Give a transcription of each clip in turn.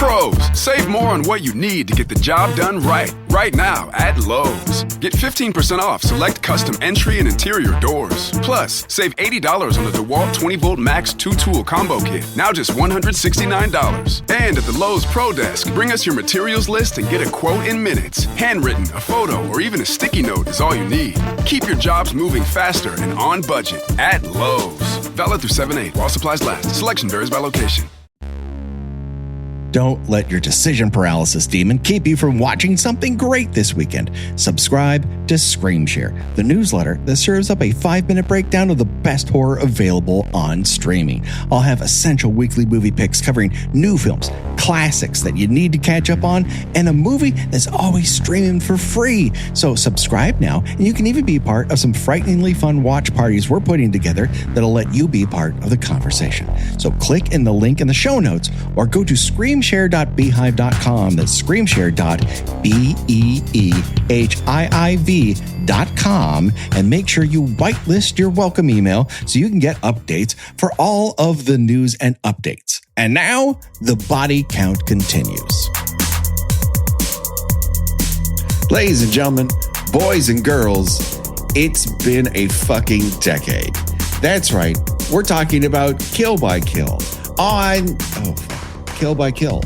Pros, save more on what you need to get the job done right. Right now at Lowe's. Get 15% off select custom entry and interior doors. Plus, save $80 on the DeWalt 20-volt Max 2-tool combo kit. Now just $169. And at the Lowe's Pro Desk, bring us your materials list and get a quote in minutes. Handwritten, a photo, or even a sticky note is all you need. Keep your jobs moving faster and on budget at Lowe's. Valid through 7/8 while supplies last. Selection varies by location. Don't let your decision paralysis demon keep you from watching something great this weekend. Subscribe to ScreamShare, the newsletter that serves up a 5-minute breakdown of the best horror available on streaming. I'll have essential weekly movie picks covering new films, classics that you need to catch up on, and a movie that's always streaming for free. So subscribe now, and you can even be part of some frighteningly fun watch parties we're putting together that'll let you be part of the conversation. So click in the link in the show notes or go to screamshare.beehive.com. That's screamshare.beehiiv.com, and make sure you whitelist your welcome email so you can get updates for all of the news and updates. And now the body count continues. Ladies and gentlemen, boys and girls, it's been a fucking decade. That's right. We're talking about Kill by Kill on Kill by Kill.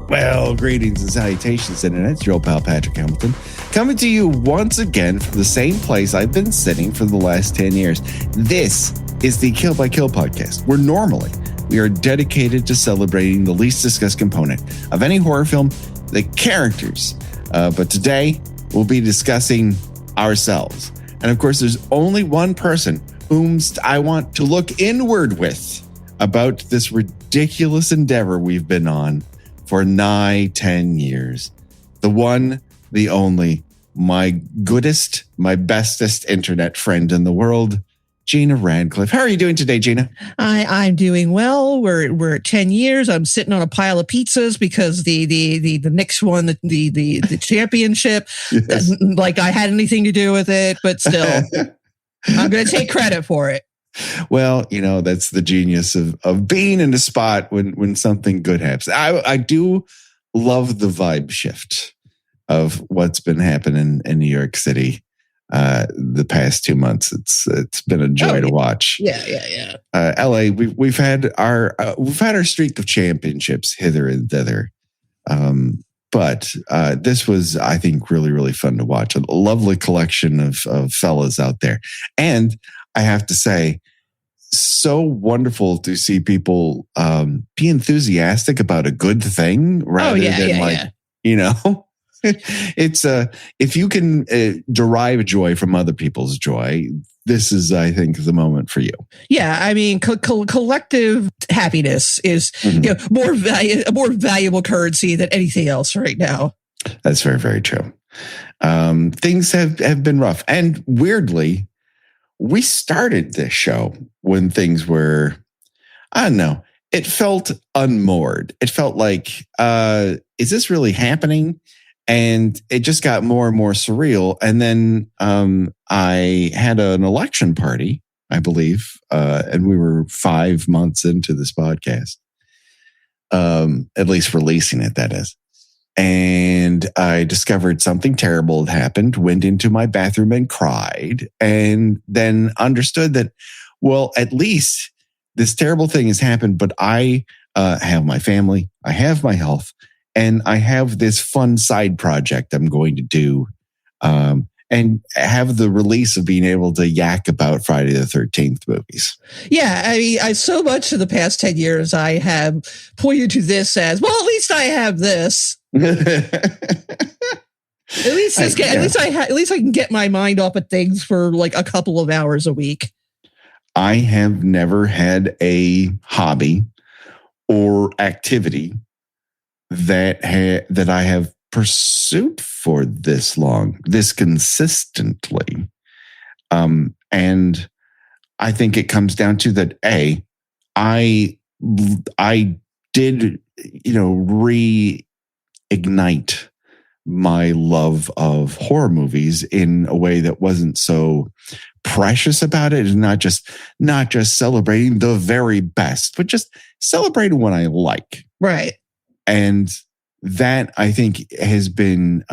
Well, greetings and salutations, Internet. It's your old pal Patrick Hamilton, coming to you once again from the same place I've been sitting for the last 10 years. This is the Kill by Kill podcast, where normally we are dedicated to celebrating the least discussed component of any horror film, the characters. But today, we'll be discussing ourselves. And of course, there's only one person whom I want to look inward with about this ridiculous endeavor we've been on for nigh 10 years. The one, the only, my goodest, my bestest internet friend in the world, Gina Radcliffe. How are you doing today, Gina? I'm doing well. We're at 10 years. I'm sitting on a pile of pizzas because the Knicks won the championship. Yes. Like I had anything to do with it, but still, I'm going to take credit for it. Well, you know, that's the genius of being in a spot when something good happens. I do love the vibe shift of what's been happening in New York City the past 2 months. It's been a joy to watch. Yeah. LA, we've had our streak of championships hither and thither. But this was, I think, really, really fun to watch. A lovely collection of fellas out there. And I have to say, so wonderful to see people be enthusiastic about a good thing rather than you know, it's if you can derive joy from other people's joy, this is, I think, the moment for you. Yeah, I mean, collective happiness is more valuable currency than anything else right now. That's very, very true. Things have been rough, and weirdly, we started this show when things were, I don't know, it felt unmoored. It felt like, is this really happening? And it just got more and more surreal. And then I had an election party, I believe, and we were 5 months into this podcast, at least releasing it, that is. And I discovered something terrible had happened, went into my bathroom and cried, and then understood that, well, at least this terrible thing has happened, but I have my family, I have my health, and I have this fun side project I'm going to do, and have the release of being able to yak about Friday the 13th movies. Yeah, I mean, so much of the past 10 years, I have pointed to this as, well, at least I have this. At least I can get my mind off of things for like a couple of hours a week. I have never had a hobby or activity that I have pursued for this long, this consistently. And I think it comes down to that. I did, reignite my love of horror movies in a way that wasn't so precious about it is not just celebrating the very best, but just celebrating what I like. Right. And that, I think, has been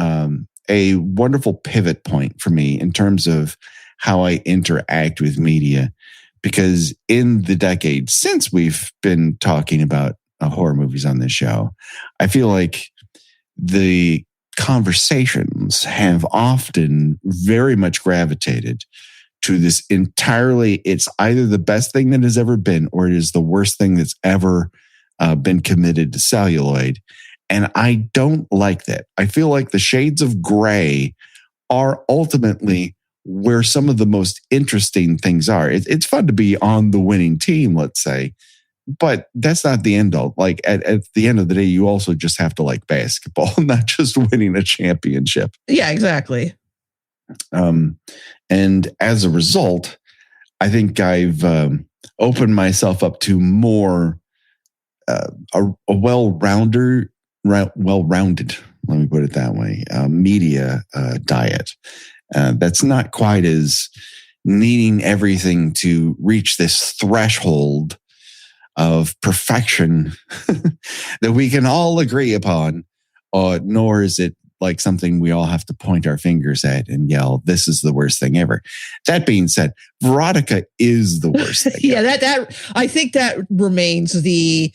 a wonderful pivot point for me in terms of how I interact with media. Because in the decades since we've been talking about horror movies on this show, I feel like the conversations have often very much gravitated to this entirely, it's either the best thing that has ever been or it is the worst thing that's ever been committed to celluloid. And I don't like that. I feel like the shades of gray are ultimately where some of the most interesting things are. It's fun to be on the winning team, let's say, but that's not the end all. Like at the end of the day, you also just have to like basketball, not just winning a championship. Yeah, exactly. And as a result, I think I've opened myself up to more a well-rounded, let me put it that way, media diet. That's not quite as needing everything to reach this threshold of perfection that we can all agree upon, nor is it like something we all have to point our fingers at and yell, this is the worst thing ever. That being said, Veronica is the worst thing yeah, ever. that I think that remains the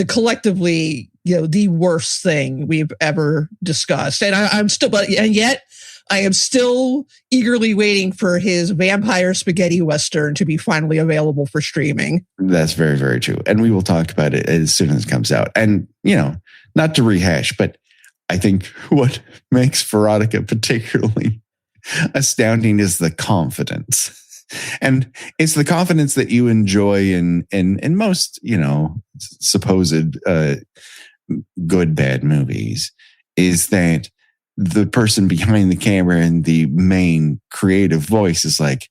collectively, the worst thing we've ever discussed. And and yet I am still eagerly waiting for his vampire spaghetti western to be finally available for streaming. That's very, very true. And we will talk about it as soon as it comes out. And, not to rehash, but I think what makes Veronica particularly astounding is the confidence. And it's the confidence that you enjoy in most, supposed good, bad movies, is that the person behind the camera and the main creative voice is like,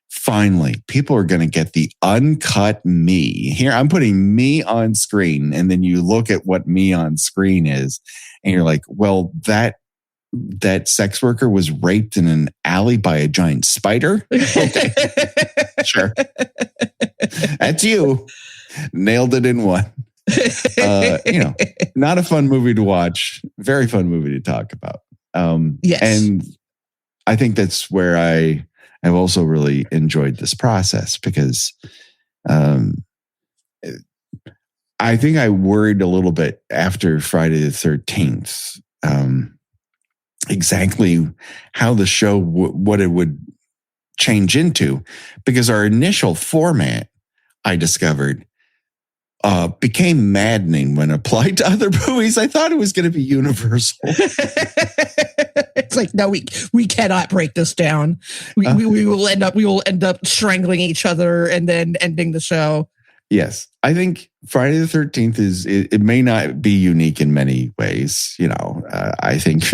finally, people are going to get the uncut me. Here, I'm putting me on screen. And then you look at what me on screen is, and you're like, well, that sex worker was raped in an alley by a giant spider? Okay. Sure. That's you. Nailed it in one. Not a fun movie to watch. Very fun movie to talk about. Yes. And I think that's where I've also really enjoyed this process, because I think I worried a little bit after Friday the 13th, exactly how the show, what it would change into, because our initial format, I discovered, became maddening when applied to other movies. I thought it was going to be universal. It's like, no, we cannot break this down. We will end up strangling each other and then ending the show. Yes, I think Friday the 13th it may not be unique in many ways. I think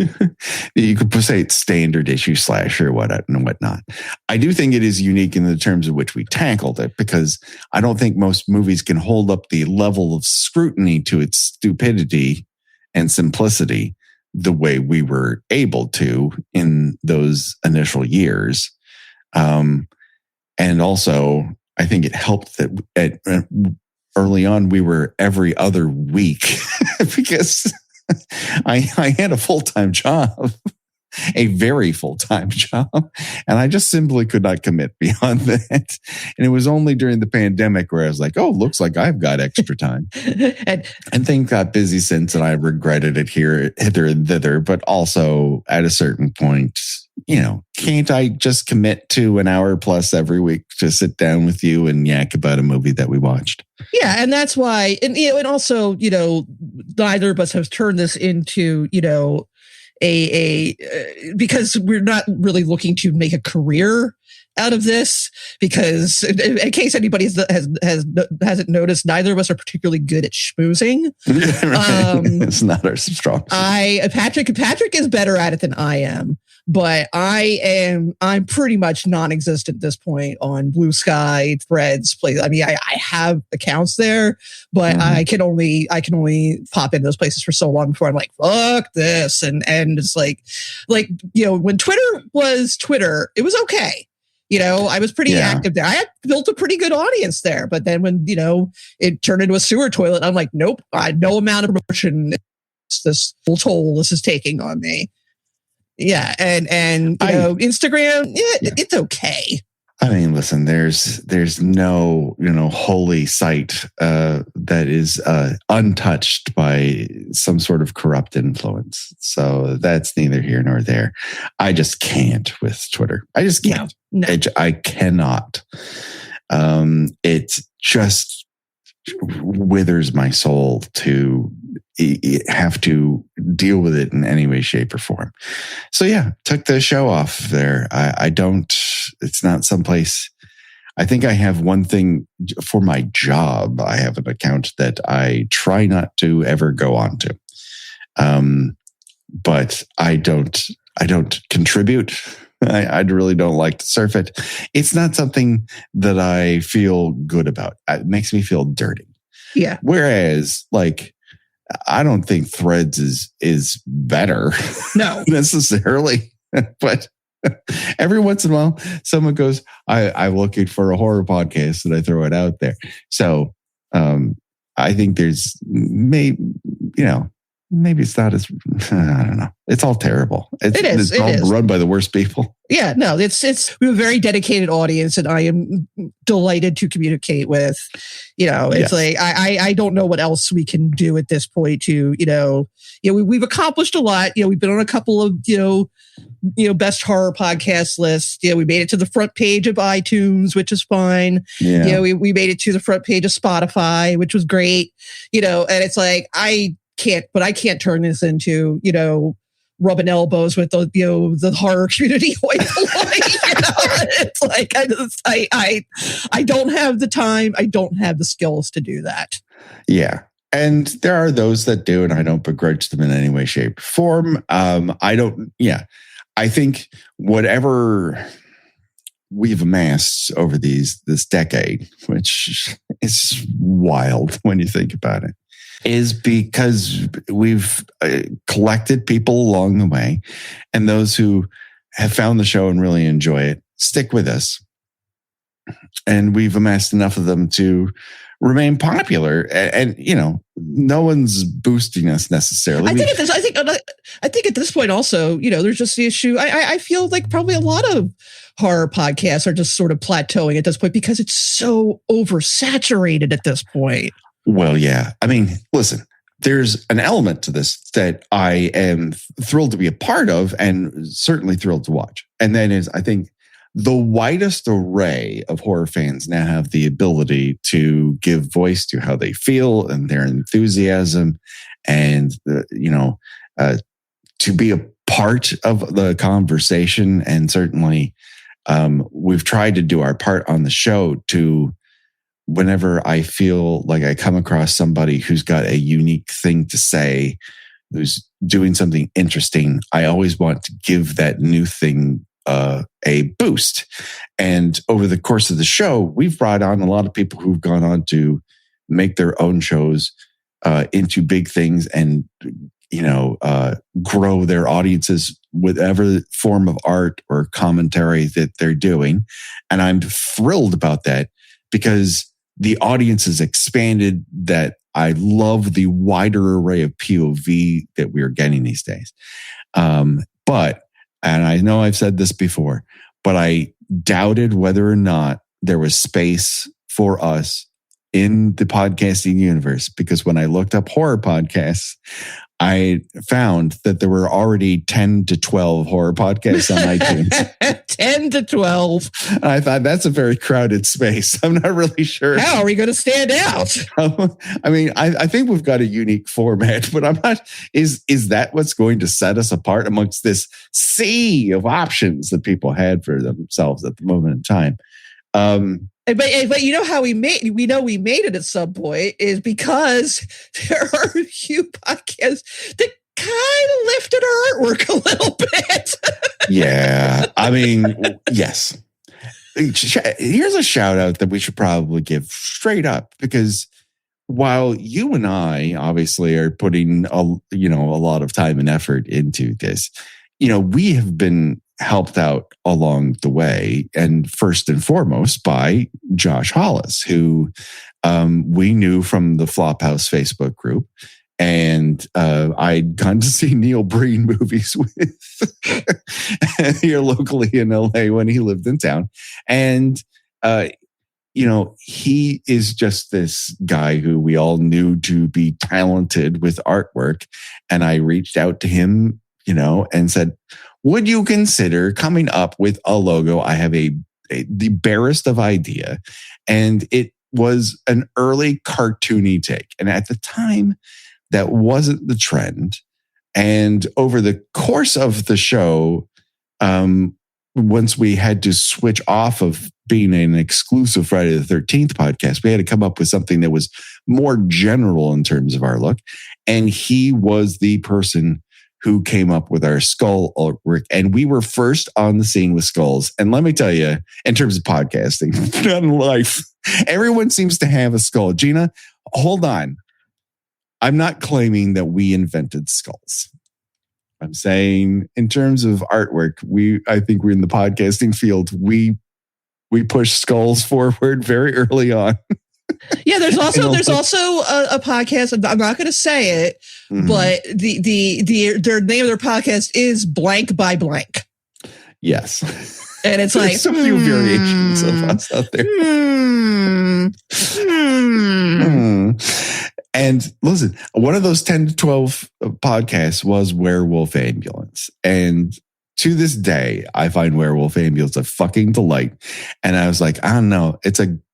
you could say it's standard issue slasher and whatnot. I do think it is unique in the terms of which we tackled it, because I don't think most movies can hold up the level of scrutiny to its stupidity and simplicity the way we were able to in those initial years. And also, I think it helped that early on we were every other week because I had a full-time job, a very full-time job, and I just simply could not commit beyond that. And it was only during the pandemic where I was like, oh, looks like I've got extra time. and things got busy since, and I regretted it hither and thither. But also at a certain point, can't I just commit to an hour plus every week to sit down with you and yak about a movie that we watched? Yeah, and that's why, and also, neither of us have turned this into, because we're not really looking to make a career out of this, because in case anybody hasn't noticed, neither of us are particularly good at schmoozing. Right. It's not our strong suit. Patrick is better at it than I am, but I'm pretty much non-existent at this point on Blue Sky, Threads, Place. I mean, I have accounts there, but I can only pop into those places for so long before I'm like, fuck this. And it's like, when Twitter was Twitter, it was okay. I was pretty active there. I had built a pretty good audience there. But then when, it turned into a sewer toilet, I'm like, nope, no amount of promotion, this full toll this is taking on me. Yeah. And Instagram, it's okay. I mean, listen, there's no, holy site that is untouched by some sort of corrupt influence. So that's neither here nor there. I just can't with Twitter. I just can't. No. I cannot. It just withers my soul to have to deal with it in any way, shape, or form. So yeah, took the show off there. I don't, it's not someplace. I think I have one thing for my job. I have an account that I try not to ever go on to. But I don't contribute. I really don't like to surf it. It's not something that I feel good about. It makes me feel dirty. Yeah. Whereas, I don't think Threads is better. No. necessarily. But every once in a while, someone goes, I'm looking for a horror podcast, and I throw it out there. So I think there's maybe it's not as, I don't know. It's all terrible. It's all run by the worst people. Yeah, no, we have a very dedicated audience, and I am delighted to communicate with. It's like I don't know what else we can do at this point to, we've accomplished a lot. We've been on a couple of, best horror podcast lists. We made it to the front page of iTunes, which is fine. Yeah. We made it to the front page of Spotify, which was great. And it's like, I can't turn this into, rubbing elbows with the horror community. It's like, I don't have the time. I don't have the skills to do that. Yeah. And there are those that do, and I don't begrudge them in any way, shape, or form. I think whatever we've amassed over this decade, which is wild when you think about it, is because we've collected people along the way, and those who have found the show and really enjoy it stick with us. And we've amassed enough of them to remain popular, and no one's boosting us necessarily. I think at this point also, there's just the issue. I feel like probably a lot of horror podcasts are just sort of plateauing at this point because it's so oversaturated at this point. Well, yeah. I mean, listen, there's an element to this that I am thrilled to be a part of, and certainly thrilled to watch. And that is, I think, the widest array of horror fans now have the ability to give voice to how they feel and their enthusiasm, and to be a part of the conversation. And certainly, we've tried to do our part on the show to, whenever I feel like I come across somebody who's got a unique thing to say, who's doing something interesting, I always want to give that new thing a boost. And over the course of the show, we've brought on a lot of people who've gone on to make their own shows into big things, and grow their audiences, whatever form of art or commentary that they're doing. And I'm thrilled about that, because the audience has expanded, that I love the wider array of POV that we're getting these days. But, and I know I've said this before, but I doubted whether or not there was space for us in the podcasting universe, because when I looked up horror podcasts, I found that there were already 10 to 12 horror podcasts on iTunes. 10 to 12. And I thought, that's a very crowded space. I'm not really sure. How are we going to stand out? I mean, I think we've got a unique format, but I'm not, is that what's going to set us apart amongst this sea of options that people had for themselves at the moment in time? But you know how we made it at some point is because there are a few podcasts that kind of lifted our artwork a little bit. Yeah. I mean, yes. Here's a shout out that we should probably give straight up, because while you and I obviously are putting a lot of time and effort into this, we have been helped out along the way, and first and foremost by Josh Hollis, who we knew from the Flophouse Facebook group. And I'd gone to see Neil Breen movies with here locally in LA when he lived in town. And, he is just this guy who we all knew to be talented with artwork. And I reached out to him, and said, would you consider coming up with a logo? I have the barest of idea. And it was an early cartoony take. And at the time, that wasn't the trend. And over the course of the show, once we had to switch off of being an exclusive Friday the 13th podcast, we had to come up with something that was more general in terms of our look. And he was the person who came up with our skull artwork. And we were first on the scene with skulls. And let me tell you, in terms of podcasting, not in life, everyone seems to have a skull. Gina, hold on. I'm not claiming that we invented skulls. I'm saying in terms of artwork, I think we're in the podcasting field. We push skulls forward very early on. Yeah, there's also a podcast. I'm not going to say it, but their name of their podcast is Blank by Blank. Yes, and it's like so few variations of us out there. And listen, one of those 10 to 12 podcasts was Werewolf Ambulance. And to this day, I find Werewolf Ambulance a fucking delight. And I was like, I don't know.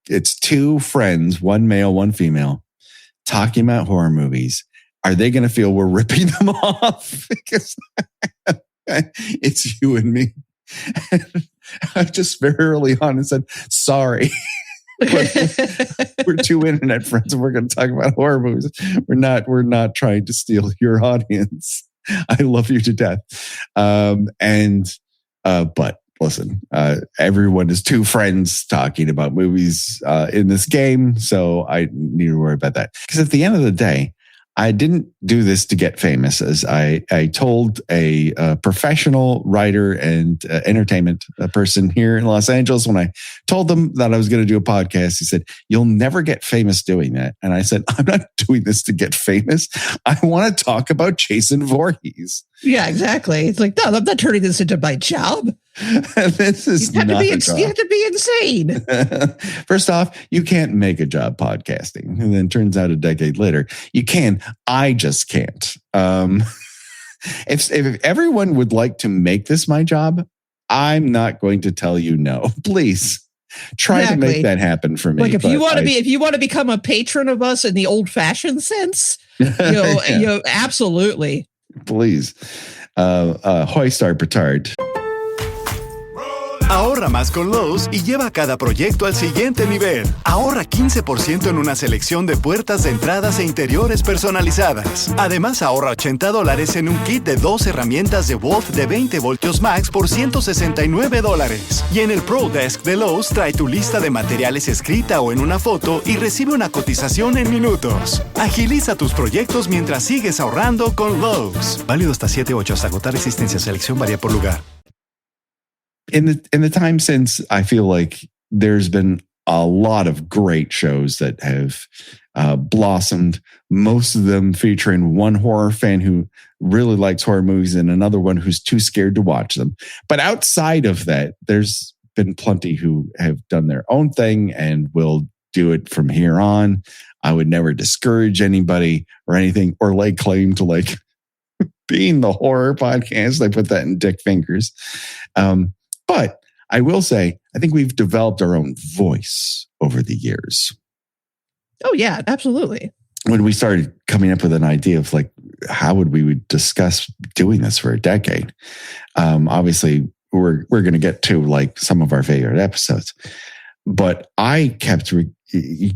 It's two friends, one male, one female, talking about horror movies. Are they going to feel we're ripping them off? Because it's you and me. And I just very early on said, sorry. We're two internet friends and we're going to talk about horror movies. We're not trying to steal your audience. I love you to death. But listen, everyone is two friends talking about movies in this game. So I need to worry about that. Because at the end of the day, I didn't do this to get famous. As I told a professional writer and entertainment person here in Los Angeles, when I told them that I was going to do a podcast, he said, "You'll never get famous doing that." And I said, "I'm not doing this to get famous. I want to talk about Jason Voorhees." Yeah, exactly. It's like, no, I'm not turning this into my job. This is you have to be insane. First off, you can't make a job podcasting. And then turns out a decade later, you can. I just can't. If everyone would like to make this my job, I'm not going to tell you no. Please try to make that happen for me. Like if you want to become a patron of us in the old fashioned sense, absolutely. Please. Hoist our petard. Ahorra más con Lowe's y lleva cada proyecto al siguiente nivel. Ahorra 15% en una selección de puertas de entradas e interiores personalizadas. Además, ahorra $80 en un kit de 2 herramientas de Wolf de 20 voltios max por $169. Y en el Pro Desk de Lowe's trae tu lista de materiales escrita o en una foto y recibe una cotización en minutos. Agiliza tus proyectos mientras sigues ahorrando con Lowe's. Válido hasta 7/8 hasta agotar existencia. Selección varía por lugar. In the time since, I feel like there's been a lot of great shows that have blossomed, most of them featuring one horror fan who really likes horror movies and another one who's too scared to watch them. But outside of that, there's been plenty who have done their own thing and will do it from here on. I would never discourage anybody or anything or lay claim to like being the horror podcast. I put that in dick fingers. But I will say, I think we've developed our own voice over the years. Oh, yeah, absolutely. When we started coming up with an idea of like, how would we discuss doing this for a decade? Obviously, we're going to get to like some of our favorite episodes. But I kept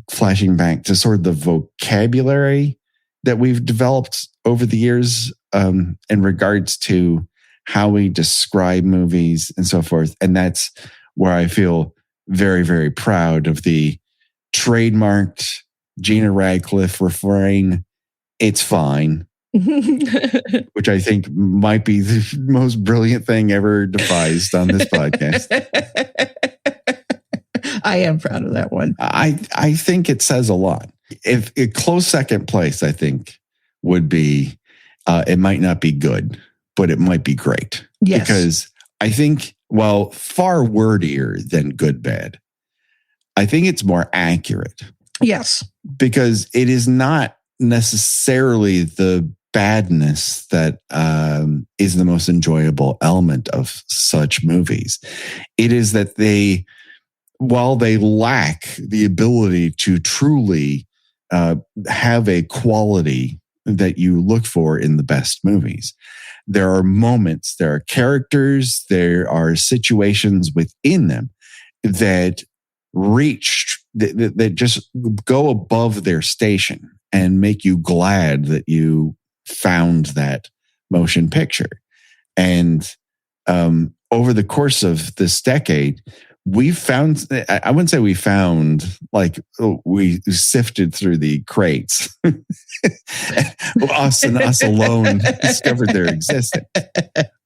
flashing back to sort of the vocabulary that we've developed over the years in regards to how we describe movies and so forth. And that's where I feel very, very proud of the trademarked Gina Radcliffe refrain, "It's fine. which I think might be the most brilliant thing ever devised on this podcast. I am proud of that one. I think it says a lot. If a close second place, I think, would be, it might not be good, but it might be great. Yes. Because I think, well, far wordier than good, bad. I think it's more accurate. Yes. Because it is not necessarily the badness that is the most enjoyable element of such movies. It is that they, while they lack the ability to truly have a quality that you look for in the best movies, there are moments, there are characters, there are situations within them that that just go above their station and make you glad that you found that motion picture. And over the course of this decade, we found, I wouldn't say we found, like, we sifted through the crates. us and us alone discovered their existence.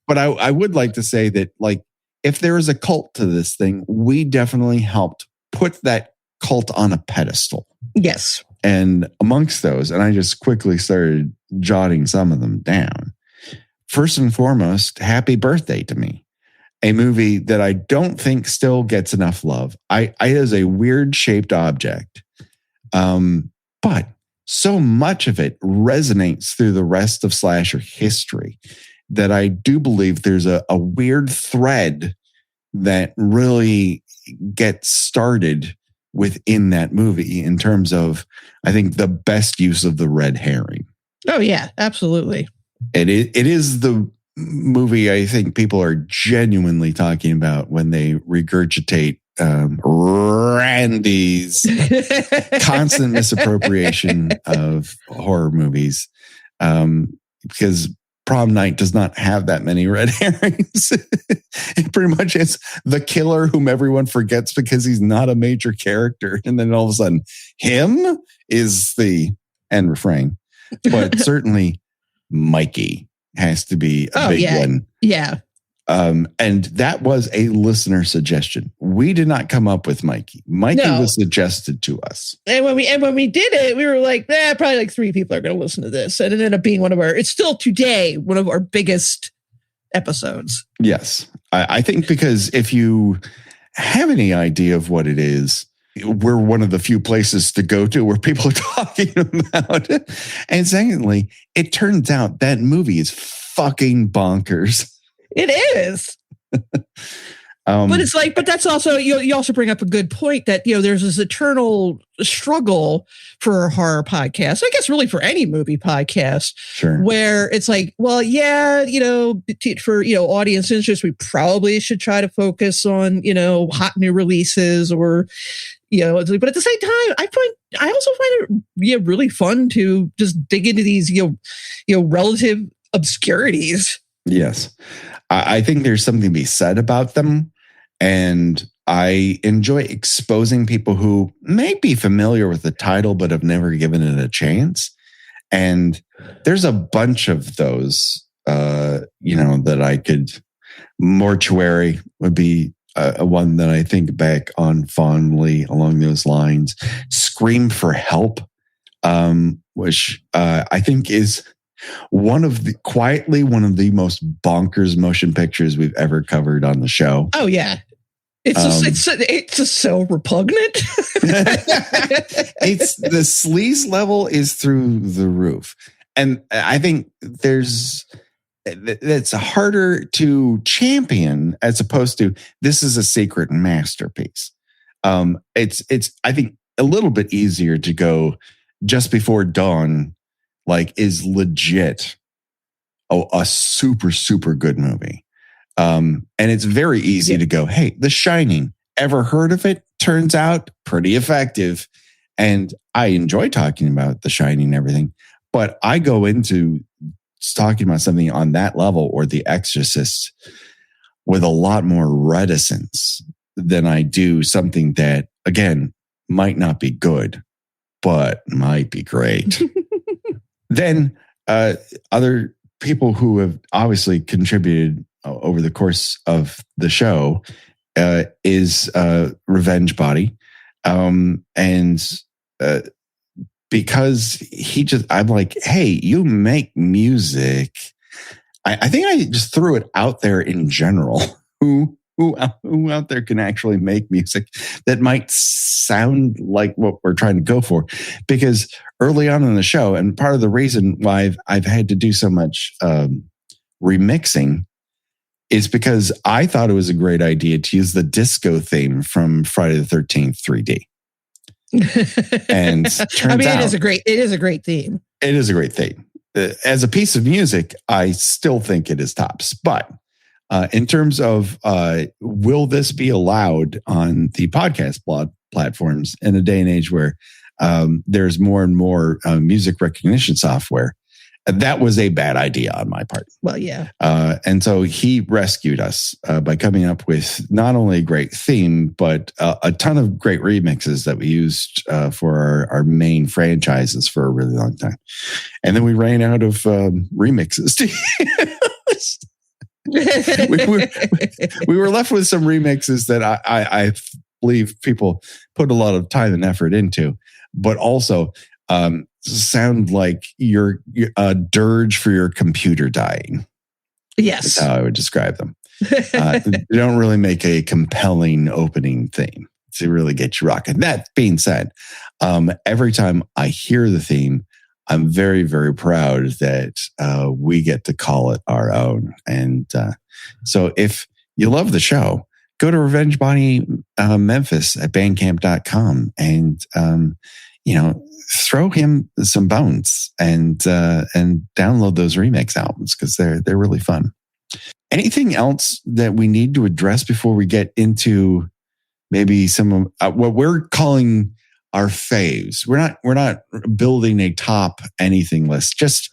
But I would like to say that, like, if there is a cult to this thing, we definitely helped put that cult on a pedestal. Yes. And amongst those, and I just quickly started jotting some of them down. First and foremost, Happy Birthday to Me, a movie that I don't think still gets enough love. It is a weird shaped object, but so much of it resonates through the rest of slasher history that I do believe there's a weird thread that really gets started within that movie in terms of, I think, the best use of the red herring. Oh, yeah, absolutely. It is the movie I think people are genuinely talking about when they regurgitate Randy's constant misappropriation of horror movies, because Prom Night does not have that many red herrings. It pretty much is the killer whom everyone forgets because he's not a major character. And then all of a sudden, him is the end refrain. But certainly Mikey has to be a big one. Yeah. And that was a listener suggestion. We did not come up with Mikey. Mikey was suggested to us. And when we did it, we were like, probably like 3 people are going to listen to this. And it ended up being it's still today one of our biggest episodes. Yes. I think because if you have any idea of what it is, we're one of the few places to go to where people are talking about it. And secondly, it turns out that movie is fucking bonkers. It is. But it's like, but that's also, you also bring up a good point that, there's this eternal struggle for a horror podcast. I guess really for any movie podcast, sure, where it's like, well, yeah, for, audience interest, we probably should try to focus on, hot new releases or, but at the same time, I also find it really fun to just dig into these, relative obscurities. Yes. I think there's something to be said about them. And I enjoy exposing people who may be familiar with the title, but have never given it a chance. And there's a bunch of those, that I could. Mortuary would be a one that I think back on fondly along those lines. Scream for Help, which I think is one of the most bonkers motion pictures we've ever covered on the show. Oh yeah. It's just so repugnant. It's the sleaze level is through the roof. And I think it's harder to champion as opposed to this is a secret masterpiece. It's I think a little bit easier to go Just Before Dawn, like, is legit a super, super good movie. And it's very easy to go, hey, The Shining, ever heard of it? Turns out pretty effective. And I enjoy talking about The Shining and everything, but I go into talking about something on that level or The Exorcist with a lot more reticence than I do something that, again, might not be good, but might be great. Then other people who have obviously contributed over the course of the show is Revenge Body. Because I'm like, hey, you make music. I think I just threw it out there in general. Who out there can actually make music that might sound like what we're trying to go for? Because early on in the show, and part of the reason why I've had to do so much remixing is because I thought it was a great idea to use the disco theme from Friday the 13th 3D. And turns out, it is a great theme. It is a great theme. As a piece of music, I still think it is tops. But in terms of will this be allowed on the podcast platforms in a day and age where there's more and more music recognition software, that was a bad idea on my part. Well, yeah. And so he rescued us by coming up with not only a great theme, but a ton of great remixes that we used for our main franchises for a really long time. And then we ran out of remixes. we were left with some remixes that I believe people put a lot of time and effort into, but also sound like you're a dirge for your computer dying. Yes. That's how I would describe them. They don't really make a compelling opening theme to really get you rocking. That being said, every time I hear the theme, I'm very, very proud that we get to call it our own. And so if you love the show, go to Revenge Body Memphis at bandcamp.com and, throw him some bones and download those remix albums because they're really fun. Anything else that we need to address before we get into maybe some of what we're calling our faves? We're not building a top anything list. Just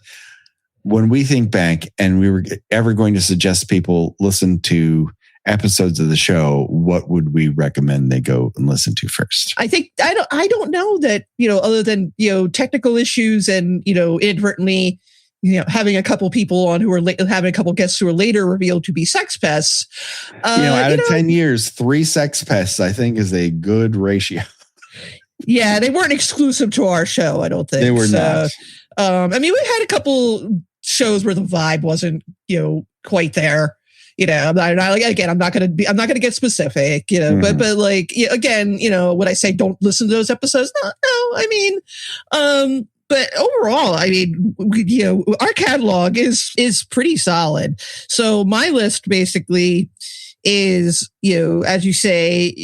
when we think back and we were ever going to suggest people listen to episodes of the show, what would we recommend they go and listen to first? I think I don't know that, other than, technical issues and, inadvertently, having a couple people on who are having a couple guests who are later revealed to be sex pests. Out of 10 years, 3 sex pests, I think, is a good ratio. Yeah, they weren't exclusive to our show, I don't think. They were not. We've had a couple shows where the vibe wasn't, quite there. I'm not going to get specific, but again, would I say don't listen to those episodes? No, but overall, our catalog is pretty solid. So my list basically is, as you say,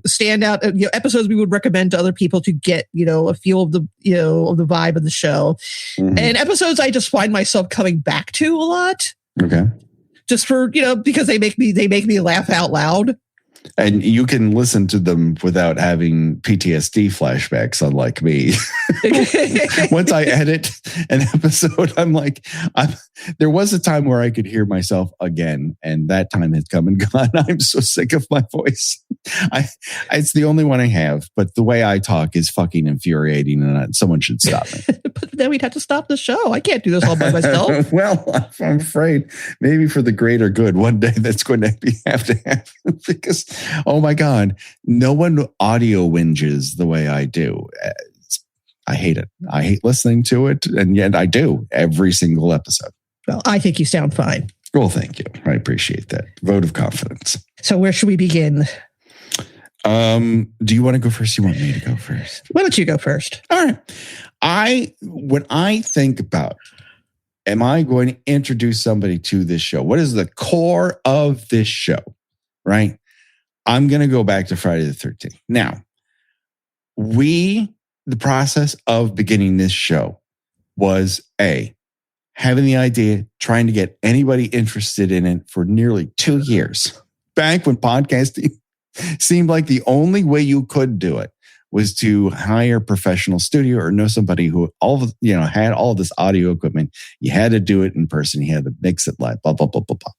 standout, episodes we would recommend to other people to get, a feel of the, of the vibe of the show, and episodes I just find myself coming back to a lot. Okay. Just for, because they make me laugh out loud. And you can listen to them without having PTSD flashbacks, unlike me. Once I edit an episode, there was a time where I could hear myself again, and that time has come and gone. I'm so sick of my voice. It's the only one I have, but the way I talk is fucking infuriating, and someone should stop me. But then we'd have to stop the show. I can't do this all by myself. Well, I'm afraid maybe for the greater good, one day that's going to have to happen because, oh my God, no one audio whinges the way I do. I hate it. I hate listening to it. And yet I do every single episode. Well, I think you sound fine. Well, thank you. I appreciate that. Vote of confidence. So where should we begin? Do you want to go first? You want me to go first? Why don't you go first? All right. When I think about, am I going to introduce somebody to this show? What is the core of this show? Right? I'm going to go back to Friday the 13th. Now, the process of beginning this show was having the idea, trying to get anybody interested in it for nearly 2 years. Back when podcasting seemed like the only way you could do it was to hire a professional studio or know somebody who had all of this audio equipment. You had to do it in person. You had to mix it live, blah, blah, blah, blah, blah.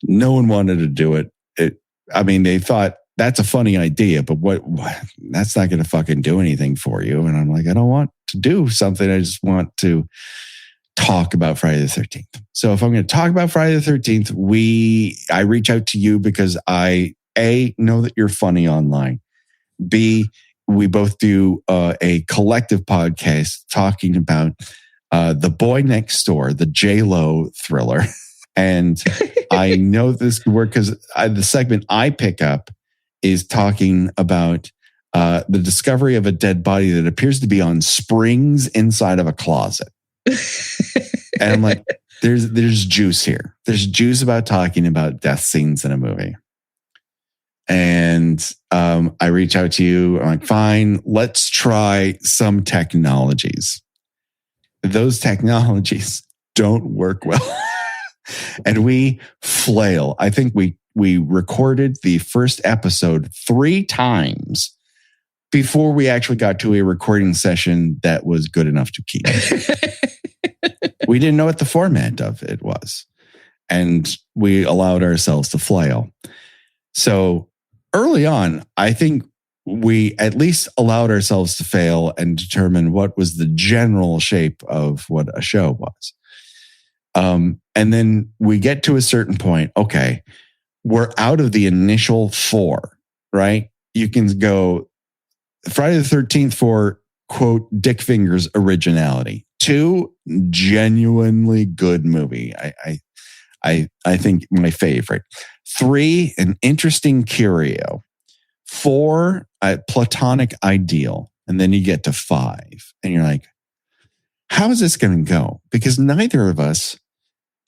No one wanted to do it. They thought that's a funny idea, but what that's not going to fucking do anything for you. And I'm like, I don't want to do something. I just want to talk about Friday the 13th. So if I'm going to talk about Friday the 13th, I reach out to you because I, A, know that you're funny online. B, we both do a collective podcast talking about The Boy Next Door, the J-Lo thriller. And I know this could work because the segment I pick up is talking about the discovery of a dead body that appears to be on springs inside of a closet. And I'm like, there's juice here. There's juice about talking about death scenes in a movie. And I reach out to you. I'm like, fine, let's try some technologies. Those technologies don't work well. And we flail. I think we recorded the first episode 3 times before we actually got to a recording session that was good enough to keep. We didn't know what the format of it was. And we allowed ourselves to flail. So early on, I think we at least allowed ourselves to fail and determine what was the general shape of what a show was. And then we get to a certain point. Okay, we're out of the initial 4, right? You can go Friday the 13th for, quote, Dick Fingers originality. 2, genuinely good movie. I think my favorite. 3, an interesting curio. 4, a platonic ideal. And then you get to 5. And you're like, how is this going to go? Because neither of us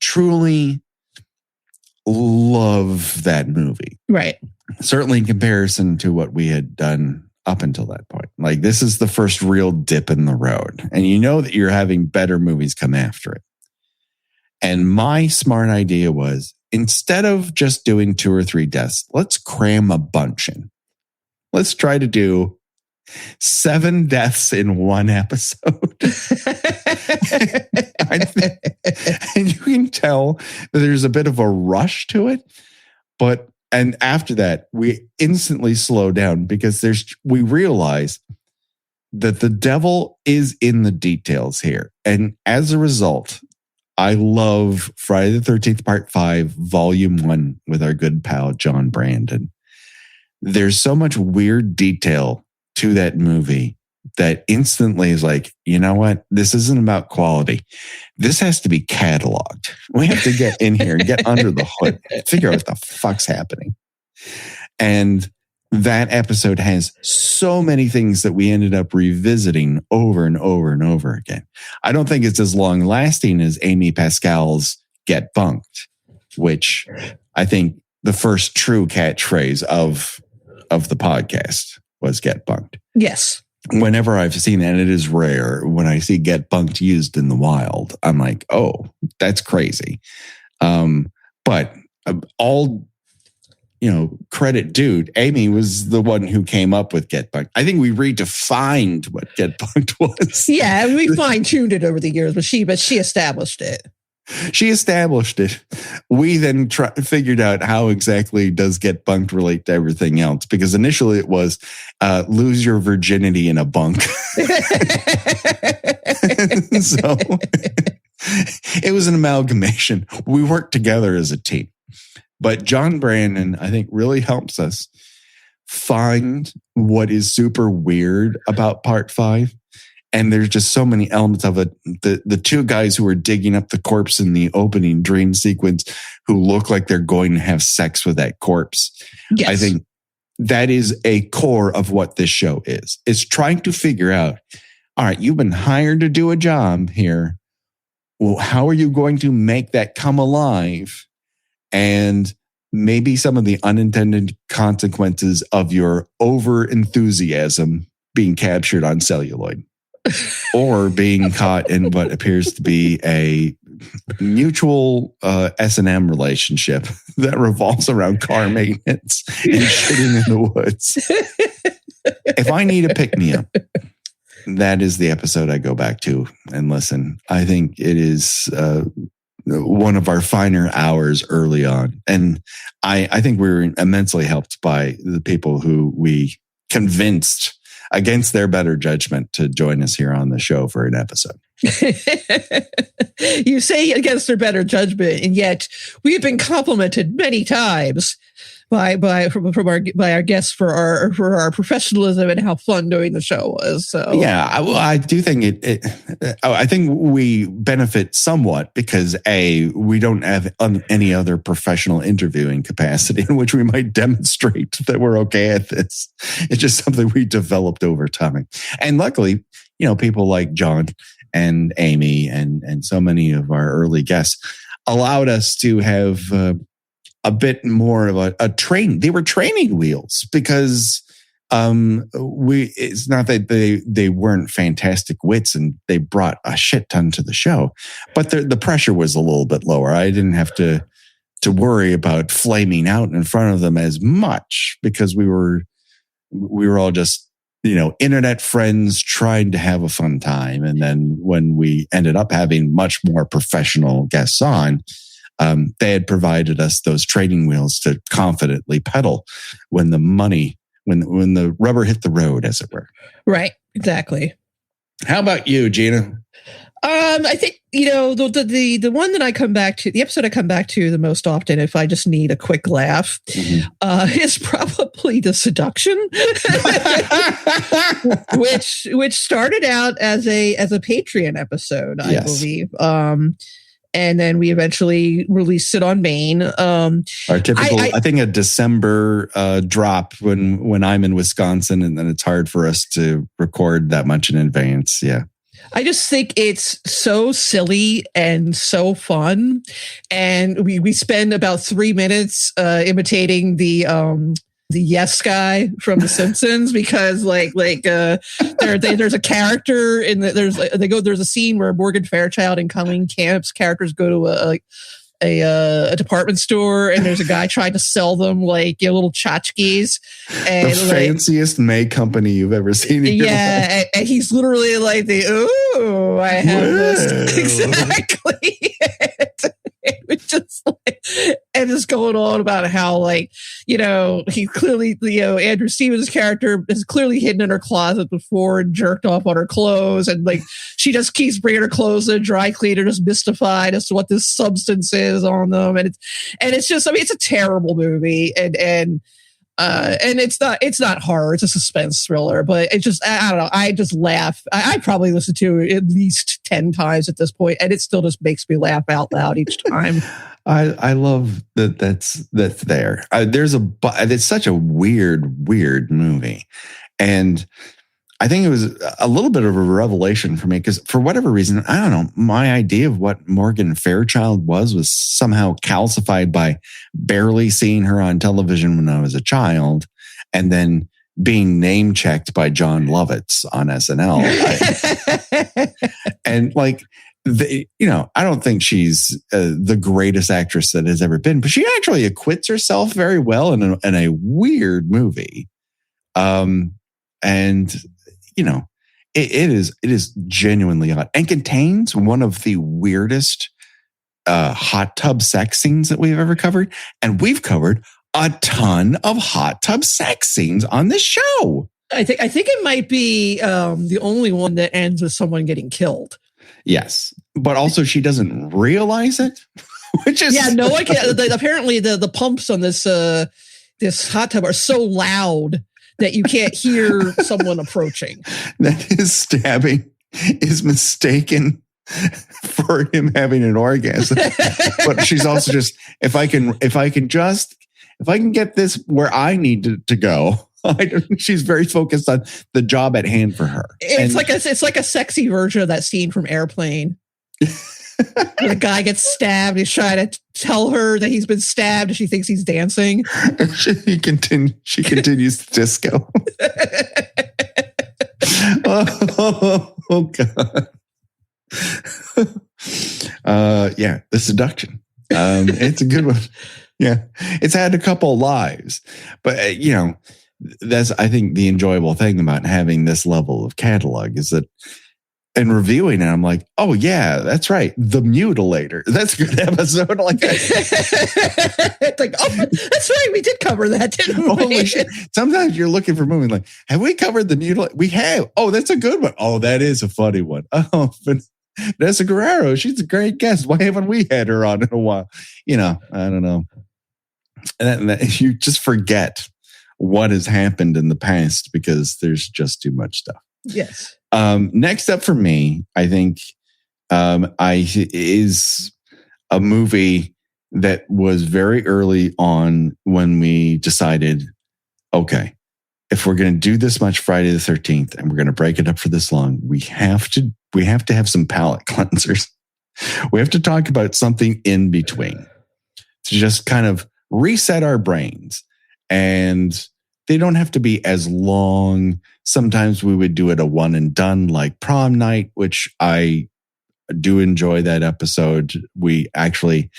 truly love that movie. Right. Certainly in comparison to what we had done up until that point. Like, this is the first real dip in the road. And you know that you're having better movies come after it. And my smart idea was, instead of just doing 2 or 3 deaths, let's cram a bunch in. Let's try to do 7 deaths in 1 episode. And you can tell that there's a bit of a rush to it. And after that, we instantly slow down because we realize that the devil is in the details here. And as a result, I love Friday the 13th Part 5, Volume 1 with our good pal, John Brandon. There's so much weird detail to that movie that instantly is like, you know what? This isn't about quality. This has to be cataloged. We have to get in here and get under the hood, figure out what the fuck's happening. And that episode has so many things that we ended up revisiting over and over and over again. I don't think it's as long lasting as Amy Pascal's Get Bunked, which I think the first true catchphrase of the podcast was Get Bunked. Yes. Whenever I've seen that, and it is rare, when I see Get Bunked used in the wild, I'm like, oh, that's crazy. But all, credit due, Amy was the one who came up with Get Bunked. I think we redefined what Get Bunked was. Yeah, we fine-tuned it over the years, but she established it. She established it. We then figured out how exactly does Get Bunked relate to everything else. Because initially it was lose your virginity in a bunk. So it was an amalgamation. We worked together as a team. But John Brandon, I think, really helps us find what is super weird about Part 5. And there's just so many elements of it. The 2 guys who are digging up the corpse in the opening dream sequence who look like they're going to have sex with that corpse. Yes. I think that is a core of what this show is. It's trying to figure out, all right, you've been hired to do a job here. Well, how are you going to make that come alive? And maybe some of the unintended consequences of your over enthusiasm being captured on celluloid. Or being caught in what appears to be a mutual S&M relationship that revolves around car maintenance and shitting in the woods. If I need a pick-me-up, that is the episode I go back to and listen. I think it is one of our finer hours early on. And I think we were immensely helped by the people who we convinced against their better judgment to join us here on the show for an episode. You say against their better judgment, and yet we've been complimented many times by our guests for our professionalism and how fun doing the show was. So yeah, I do think I think we benefit somewhat because we don't have any other professional interviewing capacity in which we might demonstrate that we're okay at this. It's just something we developed over time, and luckily, people like John and Amy and so many of our early guests allowed us to have a bit more of a train. They were training wheels because it's not that they weren't fantastic wits and they brought a shit ton to the show, but the pressure was a little bit lower. I didn't have to worry about flaming out in front of them as much because we were all just, internet friends trying to have a fun time. And then when we ended up having much more professional guests on, they had provided us those training wheels to confidently pedal when the rubber hit the road, as it were. Right. Exactly. How about you, Gina? I think, the one that I come back to, the episode I come back to the most often, if I just need a quick laugh, is probably the Seduction, which started out as a Patreon episode, I believe. And then we eventually released it on Maine. Our typical, I think, a December drop when I'm in Wisconsin, and then it's hard for us to record that much in advance. Yeah. I just think it's so silly and so fun. And we spend about 3 minutes imitating the yes guy from The Simpsons because there's a character in there's a scene where Morgan Fairchild and Colleen Camp's characters go to a department store, and there's a guy trying to sell them little tchotchkes, and the fanciest May company you've ever seen. In your life. And he's literally like I have this exactly. It's just and just going on about how he clearly Andrew Stevens' character is clearly hidden in her closet before and jerked off on her clothes, and she just keeps bringing her clothes to the dry cleaner, just mystified as to what this substance is on them, and it's just it's a terrible movie, and it's not horror, it's a suspense thriller, but it just I don't know, I just laugh. I probably listened to it at least 10 times at this point, and it still just makes me laugh out loud each time. I love that's there. It's such a weird movie, and I think it was a little bit of a revelation for me because for whatever reason, I don't know, my idea of what Morgan Fairchild was somehow calcified by barely seeing her on television when I was a child, and then being name checked by John Lovitz on SNL. And I don't think she's the greatest actress that has ever been, but she actually acquits herself very well in a weird movie. It is genuinely odd and contains one of the weirdest hot tub sex scenes that we've ever covered. And we've covered a ton of hot tub sex scenes on this show. I think it might be the only one that ends with someone getting killed. Yes, but also she doesn't realize it, which is no one can. Apparently, the pumps on this hot tub are so loud that you can't hear someone approaching. That his stabbing is mistaken for him having an orgasm. But she's also just if I can get this where I need to go. She's very focused on the job at hand for her. It's like a sexy version of that scene from Airplane. The guy gets stabbed. He's trying to tell her that he's been stabbed, and she thinks he's dancing. She continues to disco. Oh God. The Seduction. It's a good one. Yeah, it's had a couple lives, but that's I think the enjoyable thing about having this level of catalog is that and reviewing it, I'm like, oh yeah, that's right. The Mutilator. That's a good episode. Like, it's like, oh, that's right. We did cover that, didn't we? Holy shit. Sometimes you're looking for movies like, have we covered the Mutilator? We have. Oh, that's a good one. Oh, that is a funny one. Oh, Vanessa Guerrero. She's a great guest. Why haven't we had her on in a while? I don't know. And you just forget what has happened in the past because there's just too much stuff. Yes. Next up for me, I think is a movie that was very early on when we decided, okay, if we're going to do this much Friday the 13th and we're going to break it up for this long, we have to have some palate cleansers. We have to talk about something in between to just kind of reset our brains. And they don't have to be as long. Sometimes we would do it a one and done like Prom Night, which I do enjoy that episode. We actually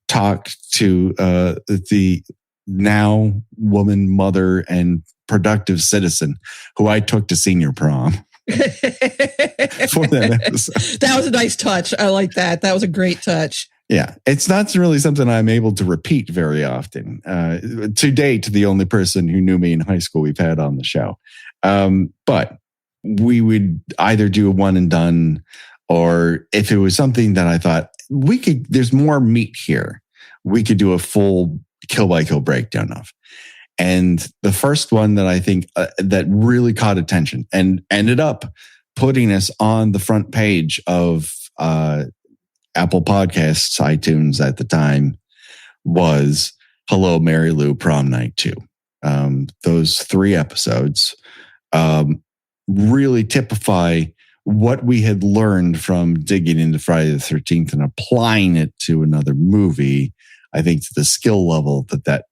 talked to the now woman, mother, and productive citizen who I took to senior prom for that episode. That was a nice touch. I like that. That was a great touch. Yeah, it's not really something I'm able to repeat very often. To date, the only person who knew me in high school we've had on the show. But we would either do a one and done, or if it was something that I thought there's more meat here, we could do a full kill by kill breakdown of. And the first one that I think that really caught attention and ended up putting us on the front page of Apple Podcasts, iTunes at the time, was Hello, Mary Lou, Prom Night 2. Those 3 episodes really typify what we had learned from digging into Friday the 13th and applying it to another movie. I think to the skill level that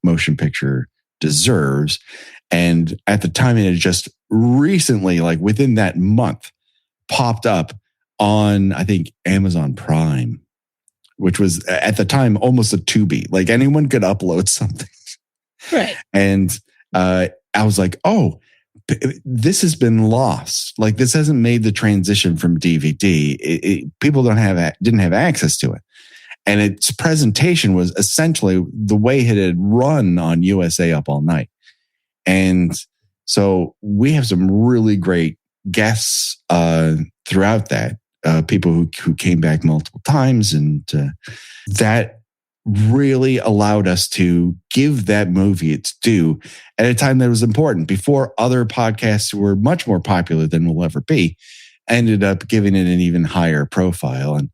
motion picture deserves. And at the time, it had just recently, like within that month, popped up on, I think, Amazon Prime, which was at the time almost a Tubi. Like anyone could upload something. Right. And I was like, oh, this has been lost. Like this hasn't made the transition from DVD. People didn't have access to it. And its presentation was essentially the way it had run on USA Up All Night. And so we have some really great guests throughout that. People who came back multiple times, and that really allowed us to give that movie its due at a time that was important, before other podcasts who were much more popular than we'll ever be ended up giving it an even higher profile. And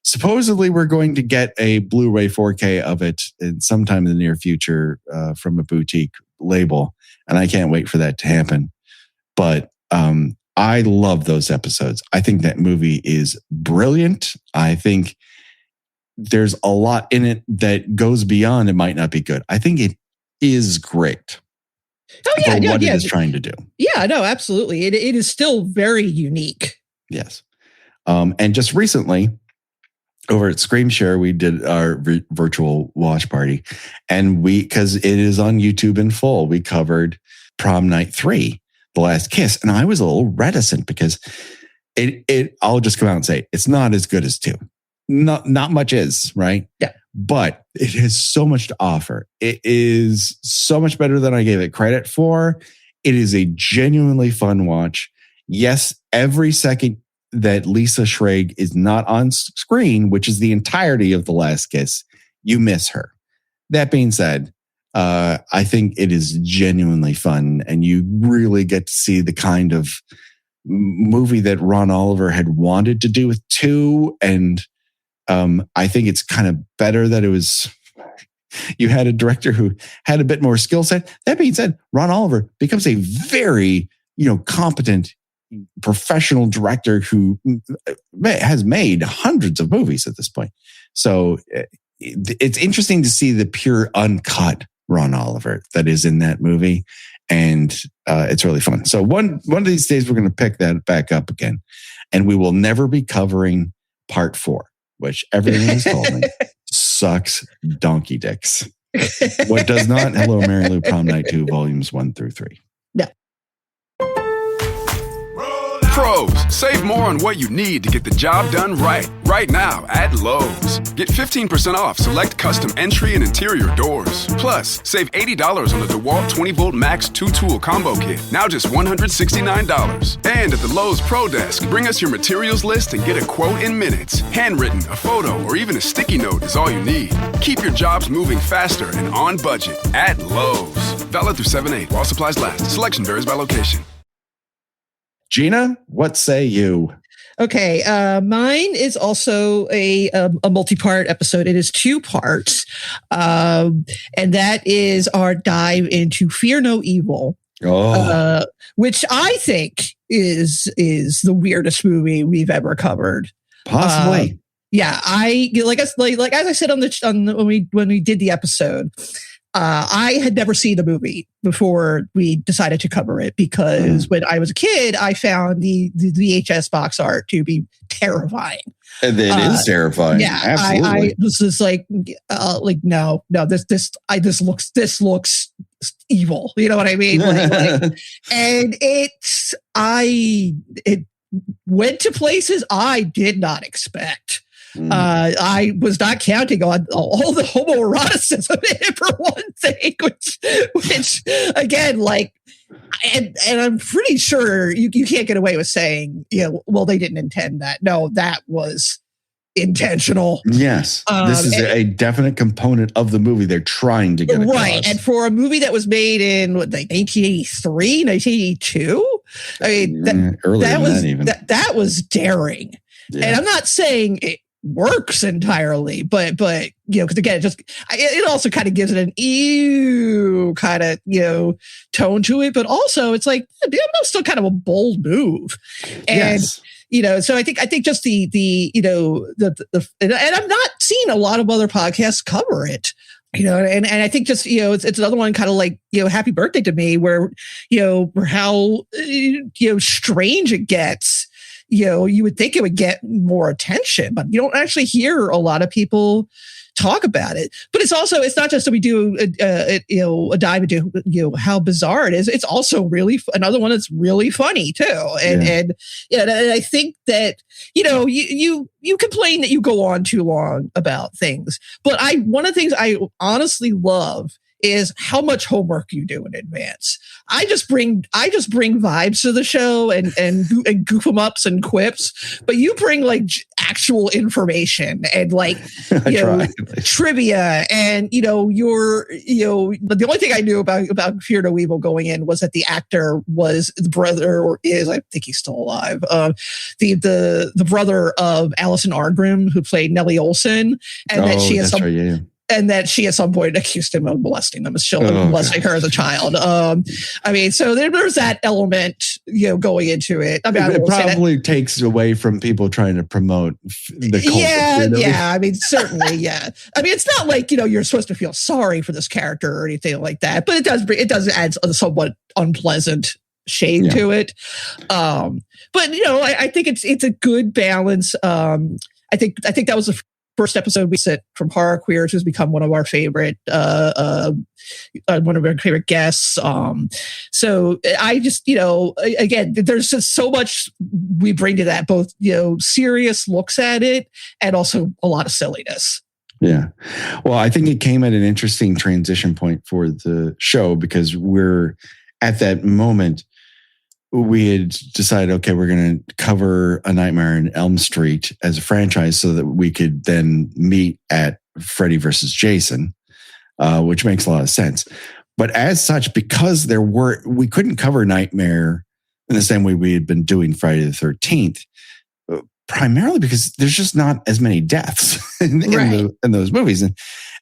supposedly we're going to get a Blu-ray 4K of it sometime in the near future from a boutique label, and I can't wait for that to happen. But I love those episodes. I think that movie is brilliant. I think there's a lot in it that goes beyond it might not be good. I think it is great. Oh, yeah, for what it is trying to do. Yeah, no, absolutely. It is still very unique. Yes. And just recently, over at ScreamShare, we did our virtual watch party. And because it is on YouTube in full, we covered Prom Night 3. The Last Kiss. And I was a little reticent because I'll just come out and say, it's not as good as 2. Not much is, right? Yeah. But it has so much to offer. It is so much better than I gave it credit for. It is a genuinely fun watch. Yes, every second that Lisa Schrage is not on screen, which is the entirety of The Last Kiss, you miss her. That being said, I think it is genuinely fun, and you really get to see the kind of movie that Ron Oliver had wanted to do with 2. And I think it's kind of better that it was, you had a director who had a bit more skill set. That being said, Ron Oliver becomes a very, competent professional director who has made hundreds of movies at this point. So it's interesting to see the pure uncut Ron Oliver that is in that movie, and it's really fun. So one of these days we're going to pick that back up again, and we will never be covering part 4, which everyone has told me sucks donkey dicks. What does not? Hello, Mary Lou, Prom Night 2, volumes 1 through 3. No. Pros, save more on what you need to get the job done right. Right now at Lowe's. Get 15% off select custom entry and interior doors. Plus, save $80 on the DeWalt 20-volt Max 2-tool combo kit. Now just $169. And at the Lowe's Pro Desk, bring us your materials list and get a quote in minutes. Handwritten, a photo, or even a sticky note is all you need. Keep your jobs moving faster and on budget at Lowe's. Valid through 7/8 while supplies last. Selection varies by location. Gina, what say you? Okay, mine is also a multi-part episode. It is 2 parts, and that is our dive into Fear No Evil, which I think is the weirdest movie we've ever covered. Possibly. Yeah, as I said when we did the episode. I had never seen the movie before we decided to cover it because when I was a kid, I found the VHS box art to be terrifying. And it is terrifying. Yeah, absolutely. I was just like no, this looks evil. You know what I mean? And it went to places I did not expect. I was not counting on all the homoeroticism in it for one thing, which again, and I'm pretty sure you can't get away with saying, well, they didn't intend that. No, that was intentional. Yes. This is a definite component of the movie they're trying to get across. Right. And for a movie that was made in 1983, 1982, I mean, that was daring. Yeah. And I'm not saying it works entirely, but because again, it also kind of gives it an ew kind of tone to it, but also it's like that was still kind of a bold move, and so I think just the and I'm not seeing a lot of other podcasts cover it. And I think just, it's another one kind of like, Happy Birthday to Me, where, how, strange it gets. You would think it would get more attention, but you don't actually hear a lot of people talk about it. But it's not just that we do a dive into how bizarre it is. It's also really another one that's really funny too. And I think that you complain that you go on too long about things, but one of the things I honestly love is how much homework you do in advance. I just bring vibes to the show and goof them ups and quips, but you bring actual information and trivia and the only thing I knew about Fear No Evil going in was that the actor was the brother, or is, I think he's still alive, the brother of Alison Arngrim, who played Nellie Olson, and that she has some. And that she at some point accused him of molesting them as children, molesting her as a child. I mean, so there's that element, going into it. I mean, it probably takes away from people trying to promote the culture. Yeah. I mean, certainly, yeah. I mean, it's not like, you're supposed to feel sorry for this character or anything like that, but it does add a somewhat unpleasant shade to it. But I think it's a good balance. I think that was the first episode we sit from Horror Queers, who's become one of our favorite, guests. So I just, again, there's just so much we bring to that, both, serious looks at it and also a lot of silliness. Yeah. Well, I think it came at an interesting transition point for the show because we're at that moment. We had decided, okay, we're going to cover A Nightmare on Elm Street as a franchise so that we could then meet at Freddy versus Jason, which makes a lot of sense. But as such, because we couldn't cover Nightmare in the same way we had been doing Friday the 13th, primarily because there's just not as many deaths in those movies. And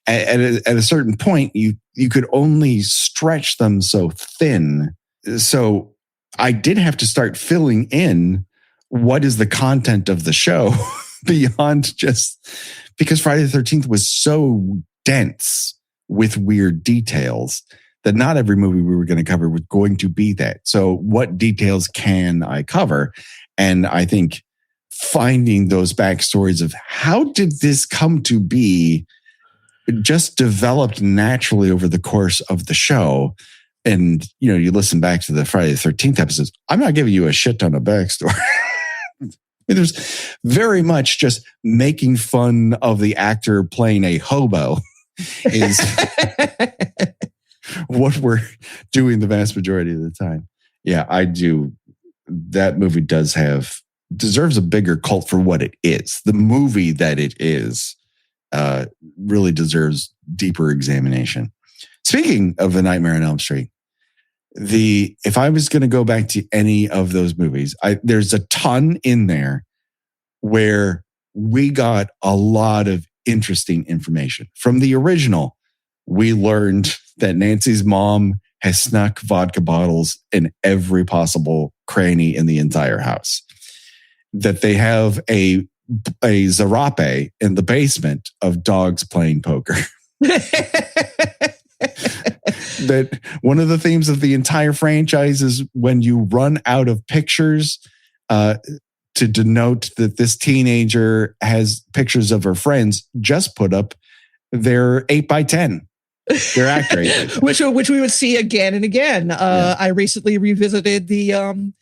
at a certain point, you could only stretch them so thin. So I did have to start filling in what is the content of the show beyond just because Friday the 13th was so dense with weird details that not every movie we were going to cover was going to be that. So what details can I cover? And I think finding those backstories of how did this come to be just developed naturally over the course of the show. and you listen back to the Friday the 13th episodes, I'm not giving you a shit ton of backstory. There's very much just making fun of the actor playing a hobo is what we're doing the vast majority of the time. Yeah, I do. That movie deserves a bigger cult for what it is. The movie that it is really deserves deeper examination. Speaking of A Nightmare on Elm Street, if I was going to go back to any of those movies, there's a ton in there where we got a lot of interesting information. From the original, we learned that Nancy's mom has snuck vodka bottles in every possible cranny in the entire house. That they have a zarape in the basement of dogs playing poker. That one of the themes of the entire franchise is when you run out of pictures to denote that this teenager has pictures of her friends, just put up their 8x10. Their actor 8x10. which we would see again and again. I recently revisited the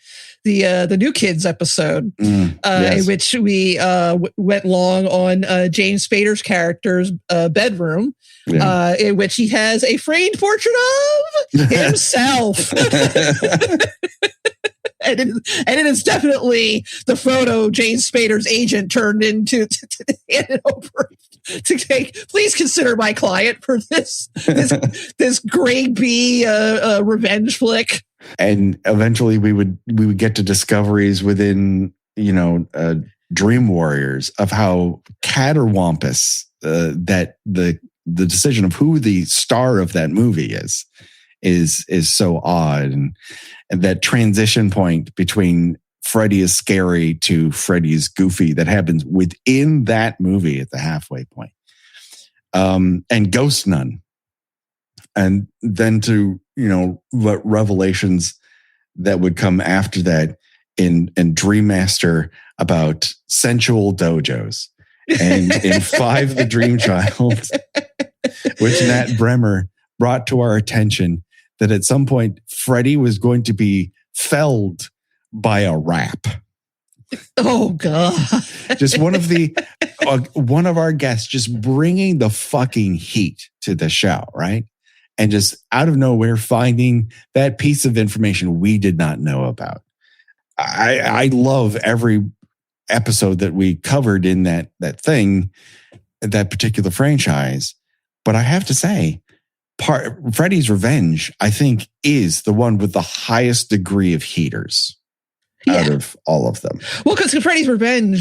New Kids episode, in which we went long on James Spader's character's bedroom, in which he has a framed portrait of himself. And it is definitely the photo James Spader's agent turned into to hand it over to take. Please consider my client for this grade B revenge flick. And eventually we would get to discoveries within, Dream Warriors of how catterwampus that the decision of who the star of that movie is so odd. And that transition point between Freddy is scary to Freddy is goofy that happens within that movie at the halfway point. And Ghost Nun. And then to, revelations that would come after that in Dream Master about sensual dojos. And in 5 The Dream Child, which Nat Bremer brought to our attention that at some point Freddy was going to be felled by a rap. Oh God. Just one of our guests just bringing the fucking heat to the show, right? And just out of nowhere finding that piece of information we did not know about. I love every episode that we covered in that particular franchise. But I have to say, Freddy's Revenge, I think, is the one with the highest degree of heaters out of all of them. Well, because Freddy's Revenge,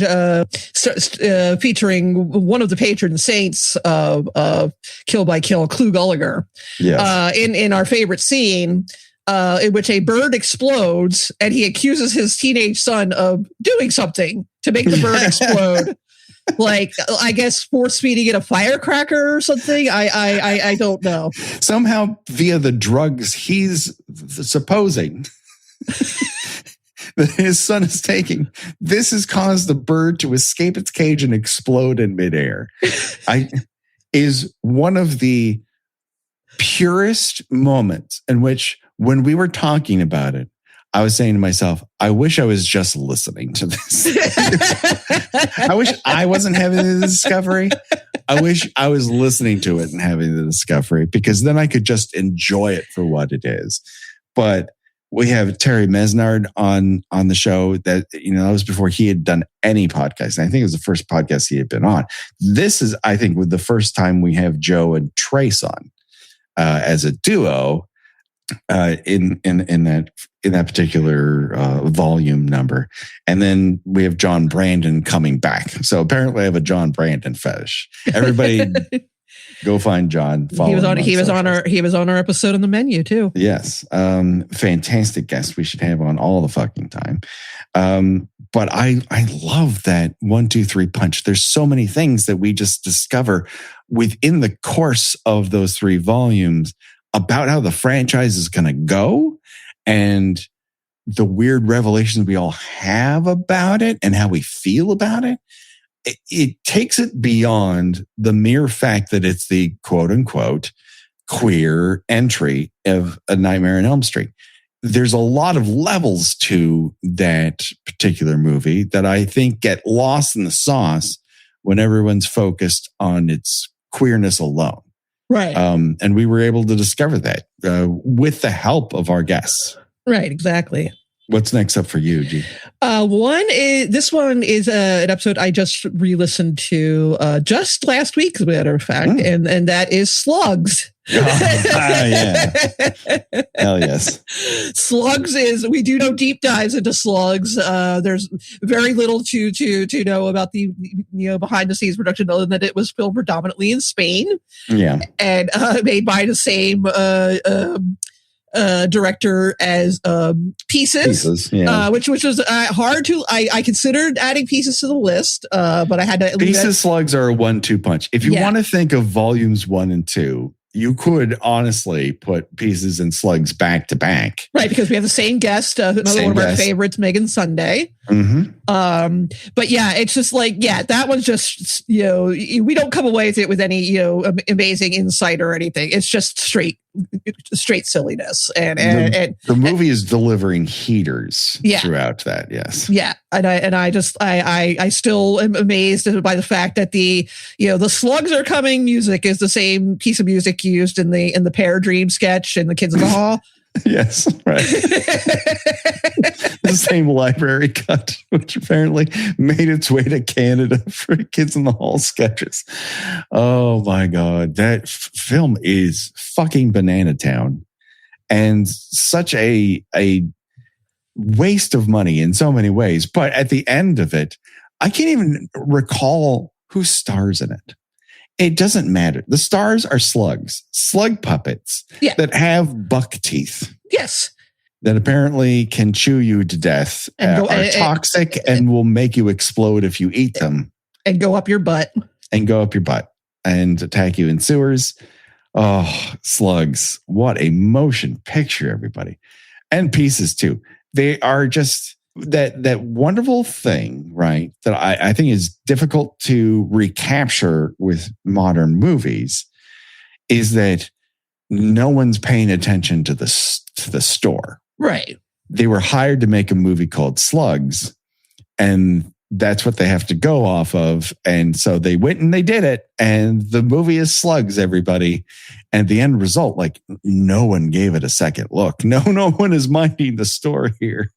featuring one of the patron saints of Kill by Kill, Clu Gulliger, in our favorite scene, in which a bird explodes and he accuses his teenage son of doing something to make the bird explode. Like, I guess force feeding it a firecracker or something. I don't know. Somehow via the drugs he's supposing that his son is taking, this has caused the bird to escape its cage and explode in midair. Is one of the purest moments in which, when we were talking about it, I was saying to myself, I wish I was just listening to this. I wish I wasn't having the discovery. I wish I was listening to it and having the discovery, because then I could just enjoy it for what it is. But we have Terry Mesnard on the show that was before he had done any podcast. And I think it was the first podcast he had been on. This is, I think, the first time we have Joe and Trace on as a duo. In that particular volume number. And then we have John Brandon coming back. So apparently I have a John Brandon fetish. Everybody go find John. He was on our episode on the menu too. Yes. Fantastic guest we should have on all the fucking time. But I love that 1, 2, 3 punch. There's so many things that we just discover within the course of those 3 volumes about how the franchise is going to go and the weird revelations we all have about it and how we feel about it. It takes it beyond the mere fact that it's the quote unquote queer entry of A Nightmare on Elm Street. There's a lot of levels to that particular movie that I think get lost in the sauce when everyone's focused on its queerness alone. Right. And we were able to discover that with the help of our guests. Right, exactly. What's next up for you, G? This one is an episode I just re-listened to just last week, as a matter of fact, and that is Slugs. Yeah. Hell yes. Slugs is, we do no deep dives into Slugs. There's very little to know about the behind the scenes production, other than that it was filmed predominantly in Spain. Yeah. And made by the same director as Pieces, yeah. Which was hard to. I considered adding Pieces to the list, but I had to. Pieces Slugs are a 1-2 punch. If you want to think of volumes 1 and 2, you could honestly put Pieces and Slugs back to back, right? Because we have the same guest, another one of our favorites, Megan Sunday. Mm-hmm. But yeah, it's just like that one's just we don't come away with it with any amazing insight or anything. It's just straight silliness, and the movie is delivering heaters throughout that. Yes, yeah, and I still am amazed by the fact that the Slugs are coming music is the same piece of music used in the Pear Dream sketch in The Kids in the Hall. Yes, right. The same library cut, which apparently made its way to Canada for Kids in the Hall sketches. Oh my God. That film is fucking Banana Town, and such a waste of money in so many ways. But at the end of it, I can't even recall who stars in it. It doesn't matter. The stars are slugs, slug puppets that have buck teeth. Yes. That apparently can chew you to death, are toxic, and will make you explode if you eat them. And go up your butt. And attack you in sewers. Oh, Slugs. What a motion picture, everybody. And Pieces, too. They are just that wonderful thing, right, that I think is difficult to recapture with modern movies, is that no one's paying attention to the store. Right. They were hired to make a movie called Slugs, and that's what they have to go off of. And so they went and they did it, and the movie is Slugs, everybody. And the end result, like, no one gave it a second look. No one is minding the store here.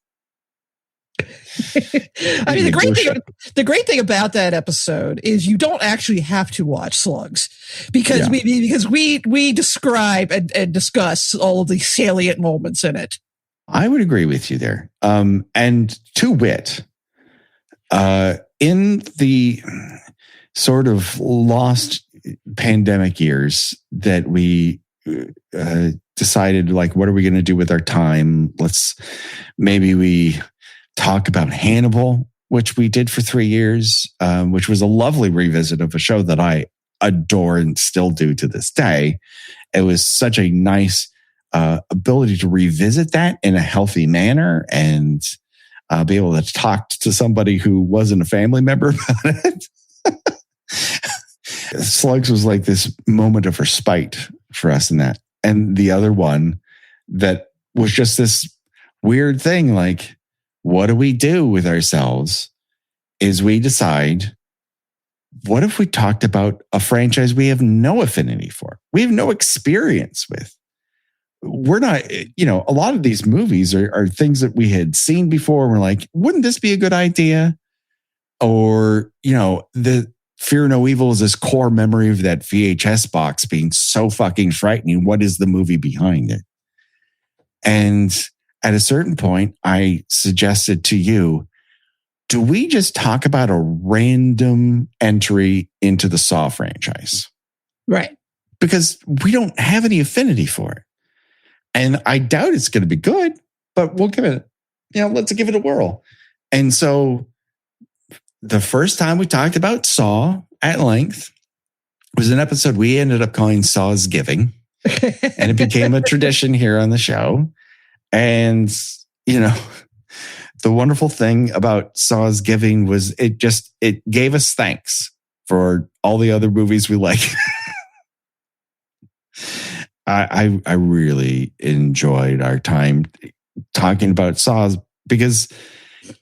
I mean, the great thing about that episode is you don't actually have to watch Slugs because we describe and discuss all of the salient moments in it. I would agree with you there. And to wit, in the sort of lost pandemic years that we decided, like, what are we going to do with our time? Maybe we talk about Hannibal, which we did for 3 years, which was a lovely revisit of a show that I adore and still do to this day. It was such a nice ability to revisit that in a healthy manner and be able to talk to somebody who wasn't a family member about it. Slugs was like this moment of respite for us in that. And the other one that was just this weird thing, like, what do we do with ourselves is we decide, what if we talked about a franchise we have no affinity for? We have no experience with. We're not, a lot of these movies are things that we had seen before. We're like, wouldn't this be a good idea? Or, the Fear No Evil is this core memory of that VHS box being so fucking frightening. What is the movie behind it? And at a certain point, I suggested to you, do we just talk about a random entry into the Saw franchise? Right. Because we don't have any affinity for it. And I doubt it's going to be good, but we'll give it, let's give it a whirl. And so the first time we talked about Saw at length was an episode we ended up calling Saw's Giving. And it became a tradition here on the show. And, the wonderful thing about Saw's Giving was it gave us thanks for all the other movies we like. I really enjoyed our time talking about Saws because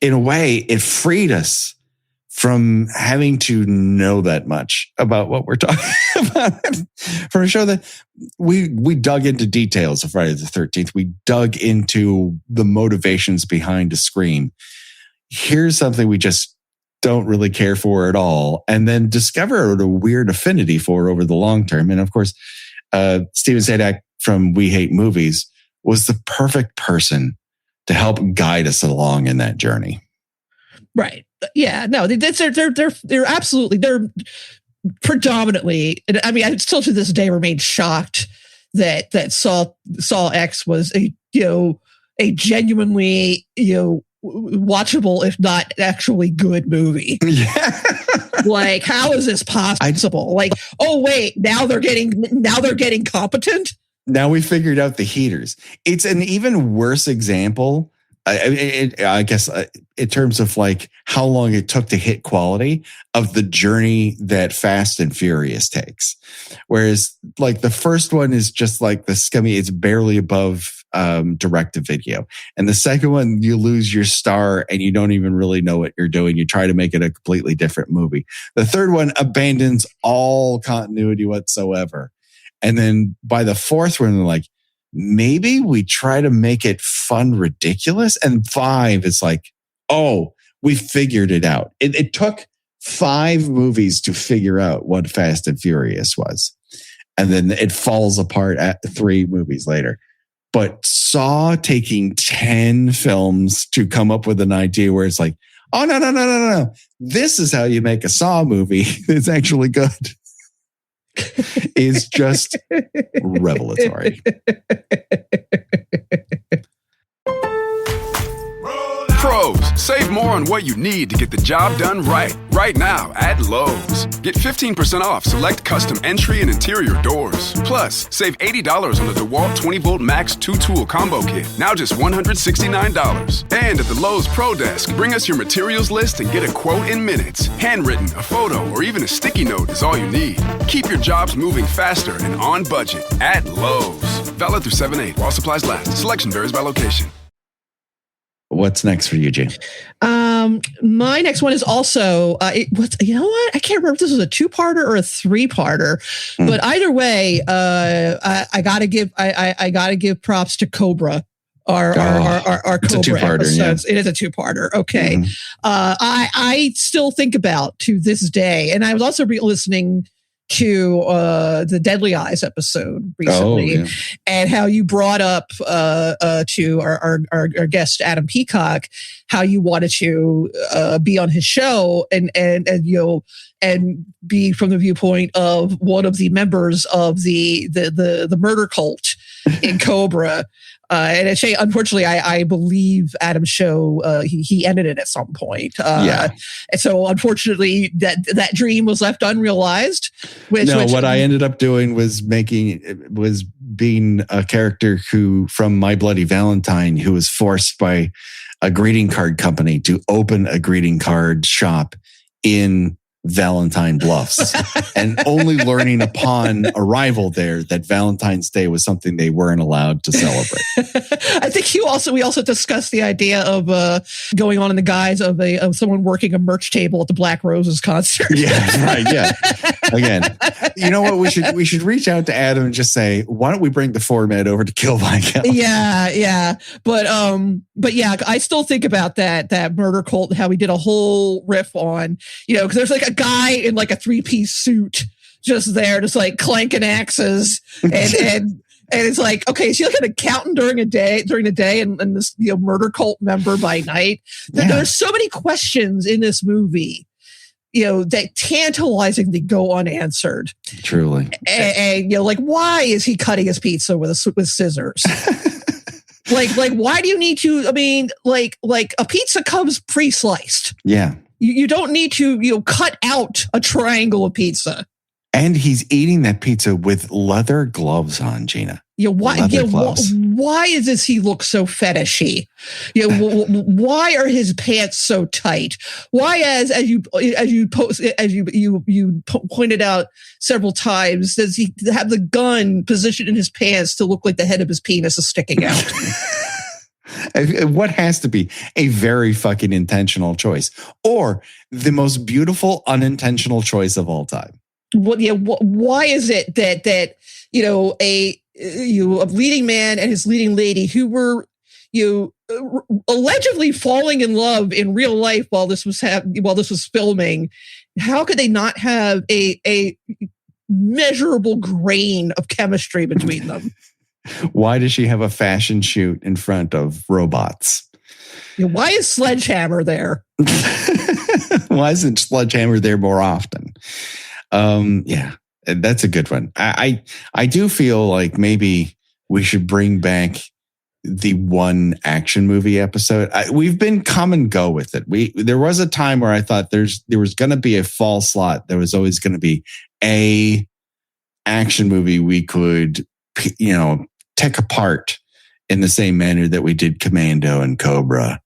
in a way it freed us from having to know that much about what we're talking about. For a show that we dug into details of Friday the 13th. We dug into the motivations behind a scream. Here's something we just don't really care for at all, and then discover a weird affinity for over the long term. And of course, Steven Sadak from We Hate Movies was the perfect person to help guide us along in that journey. Right. Yeah. No, they're absolutely, they're predominantly, I mean, I still to this day remain shocked that Saw X was a genuinely, watchable, if not actually good movie. Yeah. Like, how is this possible? Like, oh wait, now they're getting competent. Now we figured out the heaters. It's an even worse example. I guess in terms of like how long it took to hit quality of the journey that Fast and Furious takes. Whereas like the first one is just like the scummy, it's barely above direct to video. And the second one, you lose your star and you don't even really know what you're doing. You try to make it a completely different movie. The third one abandons all continuity whatsoever. And then by the fourth one, they're like, maybe we try to make it fun, ridiculous. And 5 is like, oh, we figured it out. It took 5 movies to figure out what Fast and Furious was. And then it falls apart at 3 movies later. But Saw taking 10 films to come up with an idea where it's like, oh, no. This is how you make a Saw movie. It's actually good. Is just revelatory. Pros, save more on what you need to get the job done right. Right now at Lowe's. Get 15% off select custom entry and interior doors. Plus, save $80 on the DeWalt 20-volt Max 2-tool combo kit. Now just $169. And at the Lowe's Pro Desk, bring us your materials list and get a quote in minutes. Handwritten, a photo, or even a sticky note is all you need. Keep your jobs moving faster and on budget at Lowe's. Valid through 7/8 while supplies last. Selection varies by location. What's next for you, Jane? My next one is also, you know what? I can't remember if this was a 2-parter or a 3-parter, but either way, I gotta give props to Cobra. Our Cobra episodes. Yeah. It is a 2-parter. Okay. Mm-hmm. I still think about to this day, and I was also listening to the Deadly Eyes episode recently, and how you brought up to our guest Adam Peacock how you wanted to be on his show and be from the viewpoint of one of the members of the murder cult in Cobra. And actually, unfortunately, I believe Adam's show, he ended it at some point. And so unfortunately that dream was left unrealized. What I ended up doing was being a character who from My Bloody Valentine, who was forced by a greeting card company to open a greeting card shop in Valentine Bluffs, and only learning upon arrival there that Valentine's Day was something they weren't allowed to celebrate. I think we also discussed the idea of going on in the guise of someone working a merch table at the Black Roses concert. Yeah, right. Yeah. Again, you know what? We should reach out to Adam and just say, why don't we bring the format over to Kill Viscount? Yeah. But yeah, I still think about that murder cult and how we did a whole riff on, because there's like a guy in like a 3-piece suit just there, just like clanking axes, and it's like, okay, is he like an accountant during the day, and this murder cult member by night? Yeah. There are so many questions in this movie, that tantalizingly go unanswered. Truly, and like, why is he cutting his pizza with scissors? like why do you need to? I mean, like a pizza comes pre-sliced. Yeah. You don't need to, cut out a triangle of pizza. And he's eating that pizza with leather gloves on, Gina. Why does he look so fetishy? Why are his pants so tight? Why, as you pointed out several times, does he have the gun positioned in his pants to look like the head of his penis is sticking out? What has to be a very fucking intentional choice, or the most beautiful unintentional choice of all time? Why is it that a leading man and his leading lady who were allegedly falling in love in real life while this was filming, how could they not have a measurable grain of chemistry between them? Why does she have a fashion shoot in front of robots? Why is Sledgehammer there? Why isn't Sledgehammer there more often? Yeah, that's a good one. I do feel like maybe we should bring back the one action movie episode. We've been come and go with it. There was a time where I thought there was going to be a fall slot. There was always going to be a action movie we could, take apart in the same manner that we did Commando and Cobra.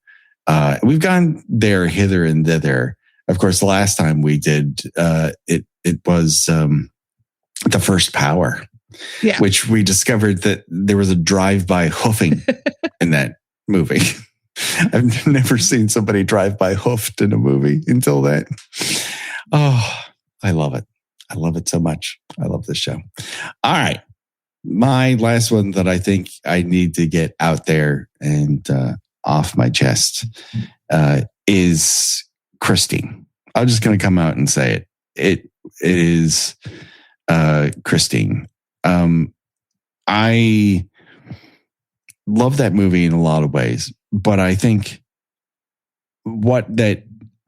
We've gone there, hither and thither. Of course, the last time we did it was The First Power, which we discovered that there was a drive-by hoofing in that movie. I've never seen somebody drive by hoofed in a movie until that. Oh, I love it. I love it so much. I love this show. All right. My last one that I think I need to get out there and off my chest is Christine. I'm just going to come out and say it. It is Christine. I love that movie in a lot of ways, but I think what that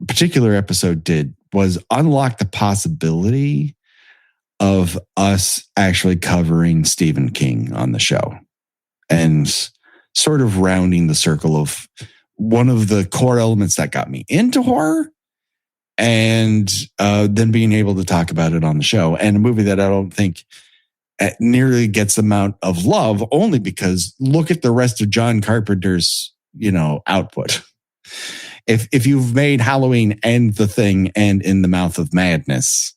particular episode did was unlock the possibility of us actually covering Stephen King on the show and sort of rounding the circle of one of the core elements that got me into horror, and then being able to talk about it on the show, and a movie that I don't think nearly gets the amount of love, only because look at the rest of John Carpenter's, output. If you've made Halloween and The Thing and In the Mouth of Madness,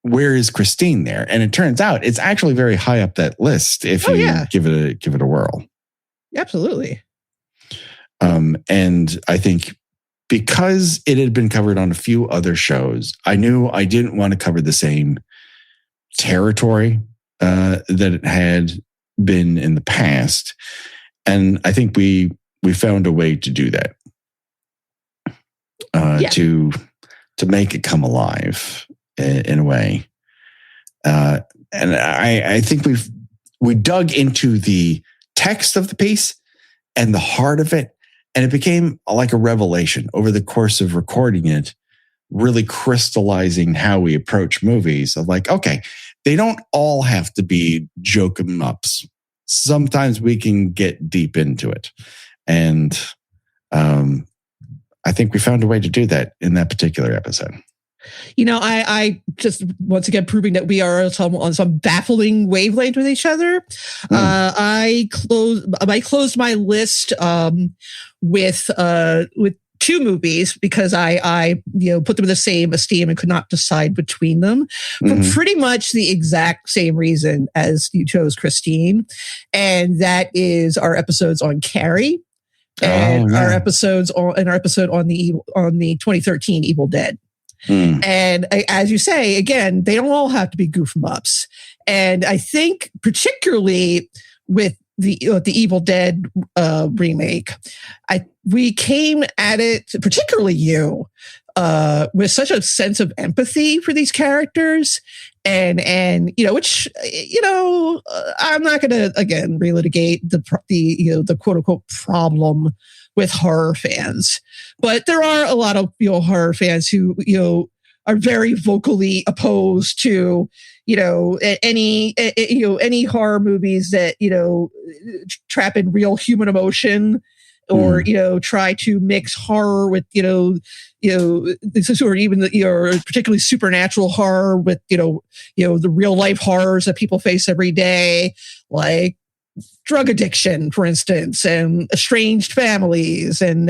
where is Christine there? And it turns out it's actually very high up that list if give it a whirl. Absolutely. And I think because it had been covered on a few other shows, I knew I didn't want to cover the same territory that it had been in the past. And I think we found a way to do that, to make it come alive in a way. And I think we dug into the text of the piece and the heart of it, and it became like a revelation over the course of recording it, really crystallizing how we approach movies of like, okay, they don't all have to be joke 'em ups. Sometimes we can get deep into it. And I think we found a way to do that in that particular episode. I just, once again, proving that we are on some baffling wavelength with each other. I closed my list with two movies because I put them in the same esteem and could not decide between them for pretty much the exact same reason as you chose Christine, and that is our episodes on Carrie and our episode on the 2013 Evil Dead. And as you say, again, they don't all have to be goof 'em ups. And I think particularly with the Evil Dead remake, we came at it, particularly you, with such a sense of empathy for these characters, and which I'm not going to again relitigate the quote unquote problem with horror fans, but there are a lot of horror fans who are very vocally opposed to any horror movies that trap in real human emotion or try to mix horror with this is, or even particularly supernatural horror with the real life horrors that people face every day, like drug addiction, for instance, and estranged families, and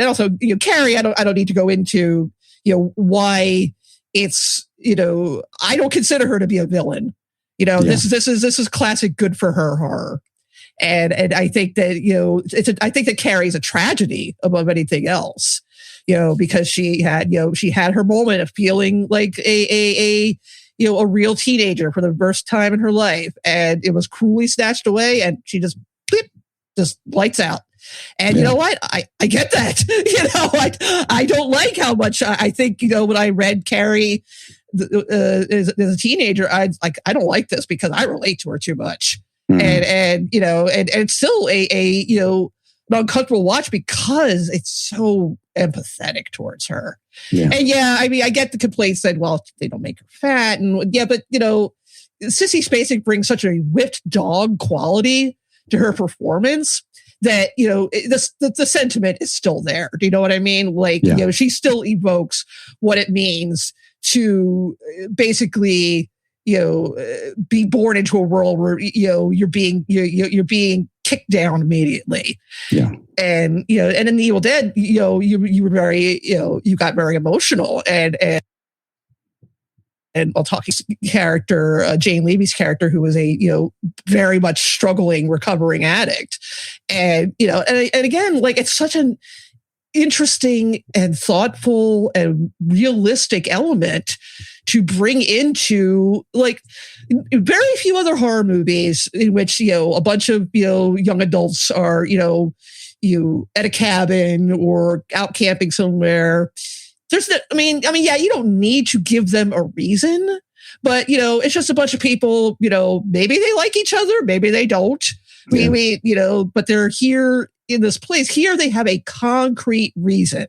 also Carrie. I don't need to go into why it's I don't consider her to be a villain. This is classic good for her horror, and I think that I think that Carrie's a tragedy above anything else. Because she had her moment of feeling like a real teenager for the first time in her life, and it was cruelly snatched away, and she just lights out. And you know what? I get that. I don't like how much I think, when I read Carrie as a teenager, I don't like this because I relate to her too much. Mm-hmm. And it's still an uncomfortable watch because it's so empathetic towards her. Yeah. And I get the complaints that, well, they don't make her fat, and but Sissy Spacek brings such a whipped dog quality to her performance that the sentiment is still there. Do you know what I mean? Like she still evokes what it means to basically be born into a world where you're being kicked down immediately. Yeah. And and in The Evil Dead, you were very you got very emotional, and I'll talk character, Jane Levy's character, who was a very much struggling, recovering addict, and and again, like, it's such an interesting and thoughtful and realistic element to bring into, like, very few other horror movies in which a bunch of young adults are at a cabin or out camping somewhere. There's no, you don't need to give them a reason, but it's just a bunch of people, maybe they like each other, maybe they don't. But they're here in this place. Here they have a concrete reason.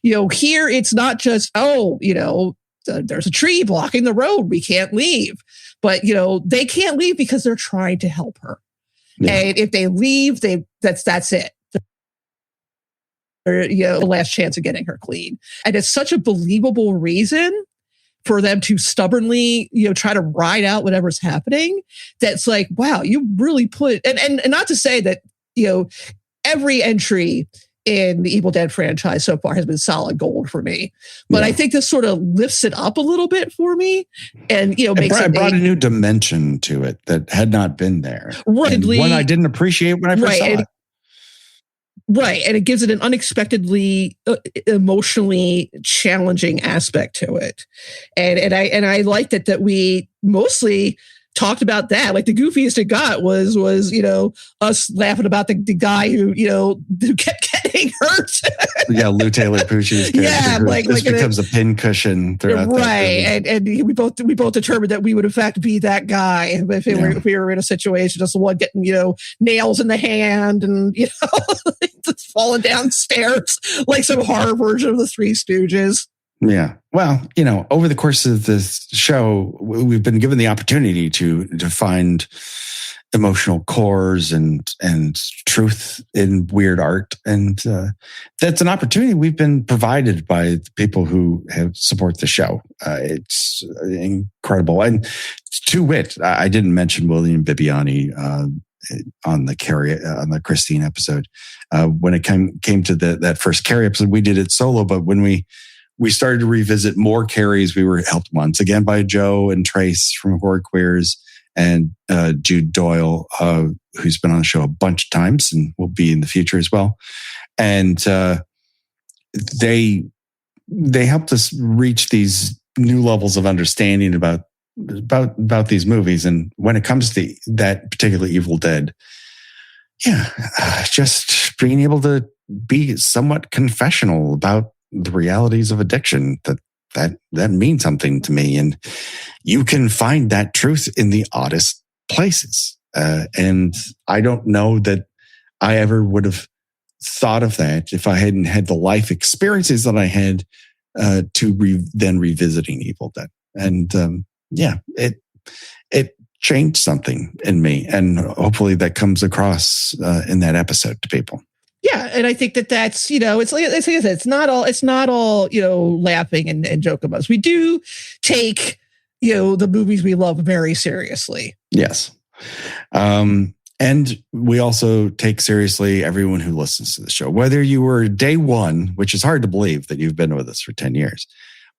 Here it's not just, there's a tree blocking the road, we can't leave. But they can't leave because they're trying to help her. Yeah. And if they leave, that's it. The last chance of getting her clean. And it's such a believable reason for them to stubbornly, try to ride out whatever's happening. That's like, wow, you really put, and not to say that, every entry in the Evil Dead franchise so far has been solid gold for me. But I think this sort of lifts it up a little bit for me, and makes it brought a new dimension to it that had not been there. Right. One I didn't appreciate when I first saw it. Right. And it gives it an unexpectedly emotionally challenging aspect to it. And I liked that we mostly talked about that. Like, the goofiest it got was us laughing about the guy who kept getting hurt. Lou Taylor Pucci's character. Yeah, this becomes a pincushion throughout. Right. And we both determined that we would in fact be that guy if we were in a situation, just the one getting, nails in the hand and, just falling downstairs like some horror version of the Three Stooges. Yeah. Well, over the course of this show, we've been given the opportunity to find emotional cores and truth in weird art. And that's an opportunity we've been provided by the people who have support the show. It's incredible. And to wit, I didn't mention William Bibiani on the Christine episode. When it came to that first Carrie episode, we did it solo, but when we started to revisit more Carries, we were helped once again by Joe and Trace from Horror Queers, and Jude Doyle, who's been on the show a bunch of times and will be in the future as well. And they helped us reach these new levels of understanding about these movies. And when it comes to that particular Evil Dead, just being able to be somewhat confessional about the realities of addiction, that means something to me. And you can find that truth in the oddest places. And I don't know that I ever would have thought of that if I hadn't had the life experiences that I had then revisiting Evil Dead. And it changed something in me. And hopefully that comes across in that episode to people. Yeah, and I think that's it's like I said, it's not all laughing and joke about us. We do take the movies we love very seriously. Yes, and we also take seriously everyone who listens to the show, whether you were day one, which is hard to believe that you've been with us for 10 years.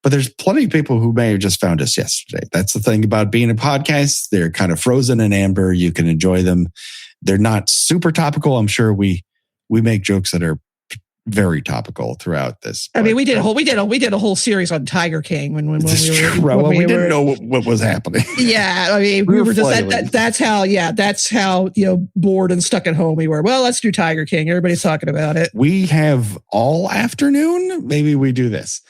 But there's plenty of people who may have just found us yesterday. That's the thing about being a podcast. They're kind of frozen in amber. You can enjoy them. They're not super topical. I'm sure we make jokes that are very topical throughout this. I mean, we did a whole series on Tiger King when we didn't know what was happening. Yeah, I mean, we were just that's how bored and stuck at home we were. Well, let's do Tiger King. Everybody's talking about it. We have all afternoon. Maybe we do this.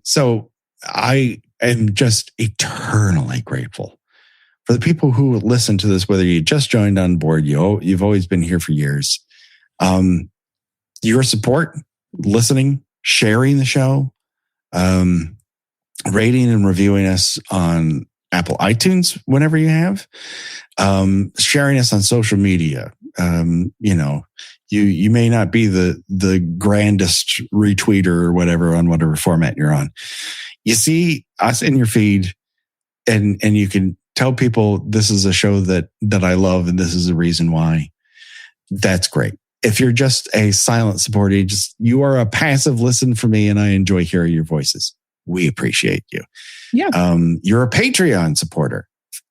So I am just eternally grateful for the people who listen to this, whether you just joined on board, you've always been here for years. Your support, listening, sharing the show, rating and reviewing us on Apple iTunes whenever you have, sharing us on social media. You may not be the grandest retweeter or whatever on whatever format you're on. You see us in your feed and you can tell people this is a show that I love and this is the reason why. That's great. If you're just a silent supporter, you are a passive listen for me and I enjoy hearing your voices. We appreciate you. Yeah. You're a Patreon supporter.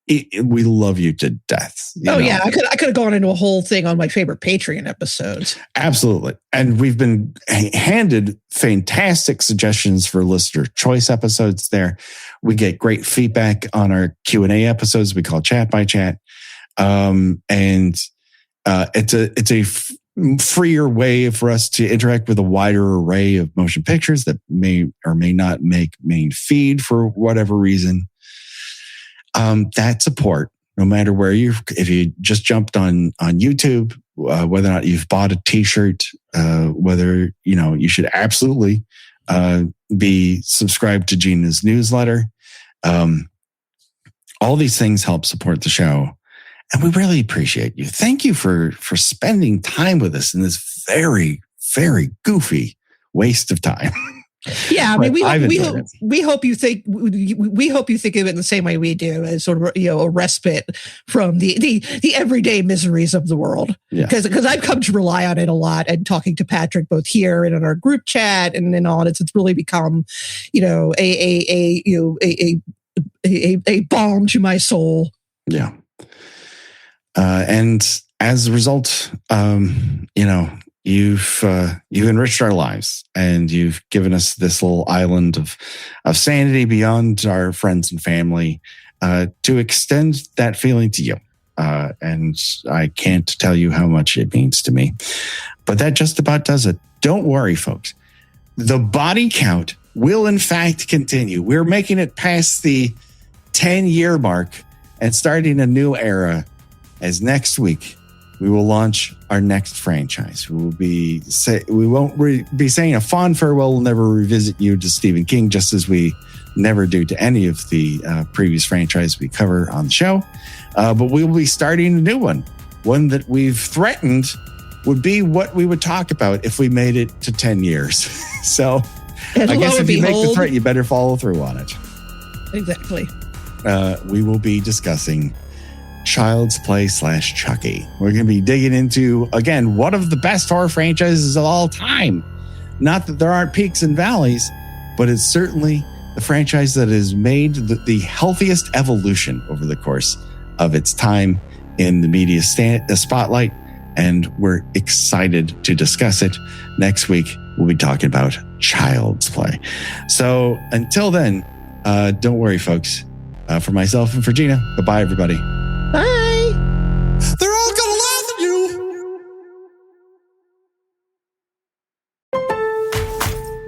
We love you to death. Yeah, I could have gone into a whole thing on my favorite Patreon episodes. Absolutely. And we've been handed fantastic suggestions for listener choice episodes there. We get great feedback on our Q&A episodes we call Chat by Chat. It's a freer way for us to interact with a wider array of motion pictures that may or may not make main feed for whatever reason. That support, no matter where if you just jumped on YouTube, whether or not you've bought a t-shirt, whether, you should absolutely, be subscribed to Gina's newsletter. All these things help support the show. And we really appreciate you. Thank you for spending time with us in this very, very goofy waste of time. Yeah, I mean, we hope you think of it in the same way we do, as sort of a respite from the everyday miseries of the world. Because I've come to rely on it a lot, and talking to Patrick both here and in our group chat and in all, it's really become a balm to my soul. Yeah. And as a result, you've enriched our lives and you've given us this little island of sanity beyond our friends and family, to extend that feeling to you. And I can't tell you how much it means to me, but that just about does it. Don't worry, folks. The body count will in fact continue. We're making it past the 10-year mark and starting a new era, as next week we will launch our next franchise. We won't be saying a fond farewell. We'll never revisit you to Stephen King, just as we never do to any of the previous franchise we cover on the show. But we will be starting a new one that we've threatened would be what we would talk about if we made it to 10 years. So I guess if you make the threat, you better follow through on it. Exactly. We will be discussing Child's Play / Chucky. We're going to be digging into, again, one of the best horror franchises of all time. Not that there aren't peaks and valleys, but it's certainly the franchise that has made the healthiest evolution over the course of its time in the media spotlight. And we're excited to discuss it. Next week, we'll be talking about Child's Play. So until then, don't worry, folks. For myself and for Gina, goodbye, everybody. Bye. They're all gonna laugh at you.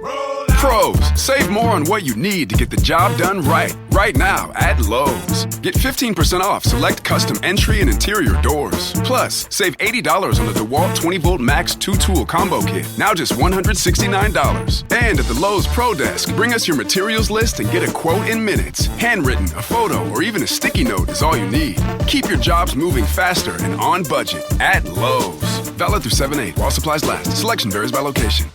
Roll out. Pros, save more on what you need to get the job done right. Right now at Lowe's. Get 15% off select custom entry and interior doors. Plus, save $80 on the DeWalt 20-volt Max 2-tool combo kit. Now just $169. And at the Lowe's Pro Desk, bring us your materials list and get a quote in minutes. Handwritten, a photo, or even a sticky note is all you need. Keep your jobs moving faster and on budget at Lowe's. Valid through 7/8 while supplies last. Selection varies by location.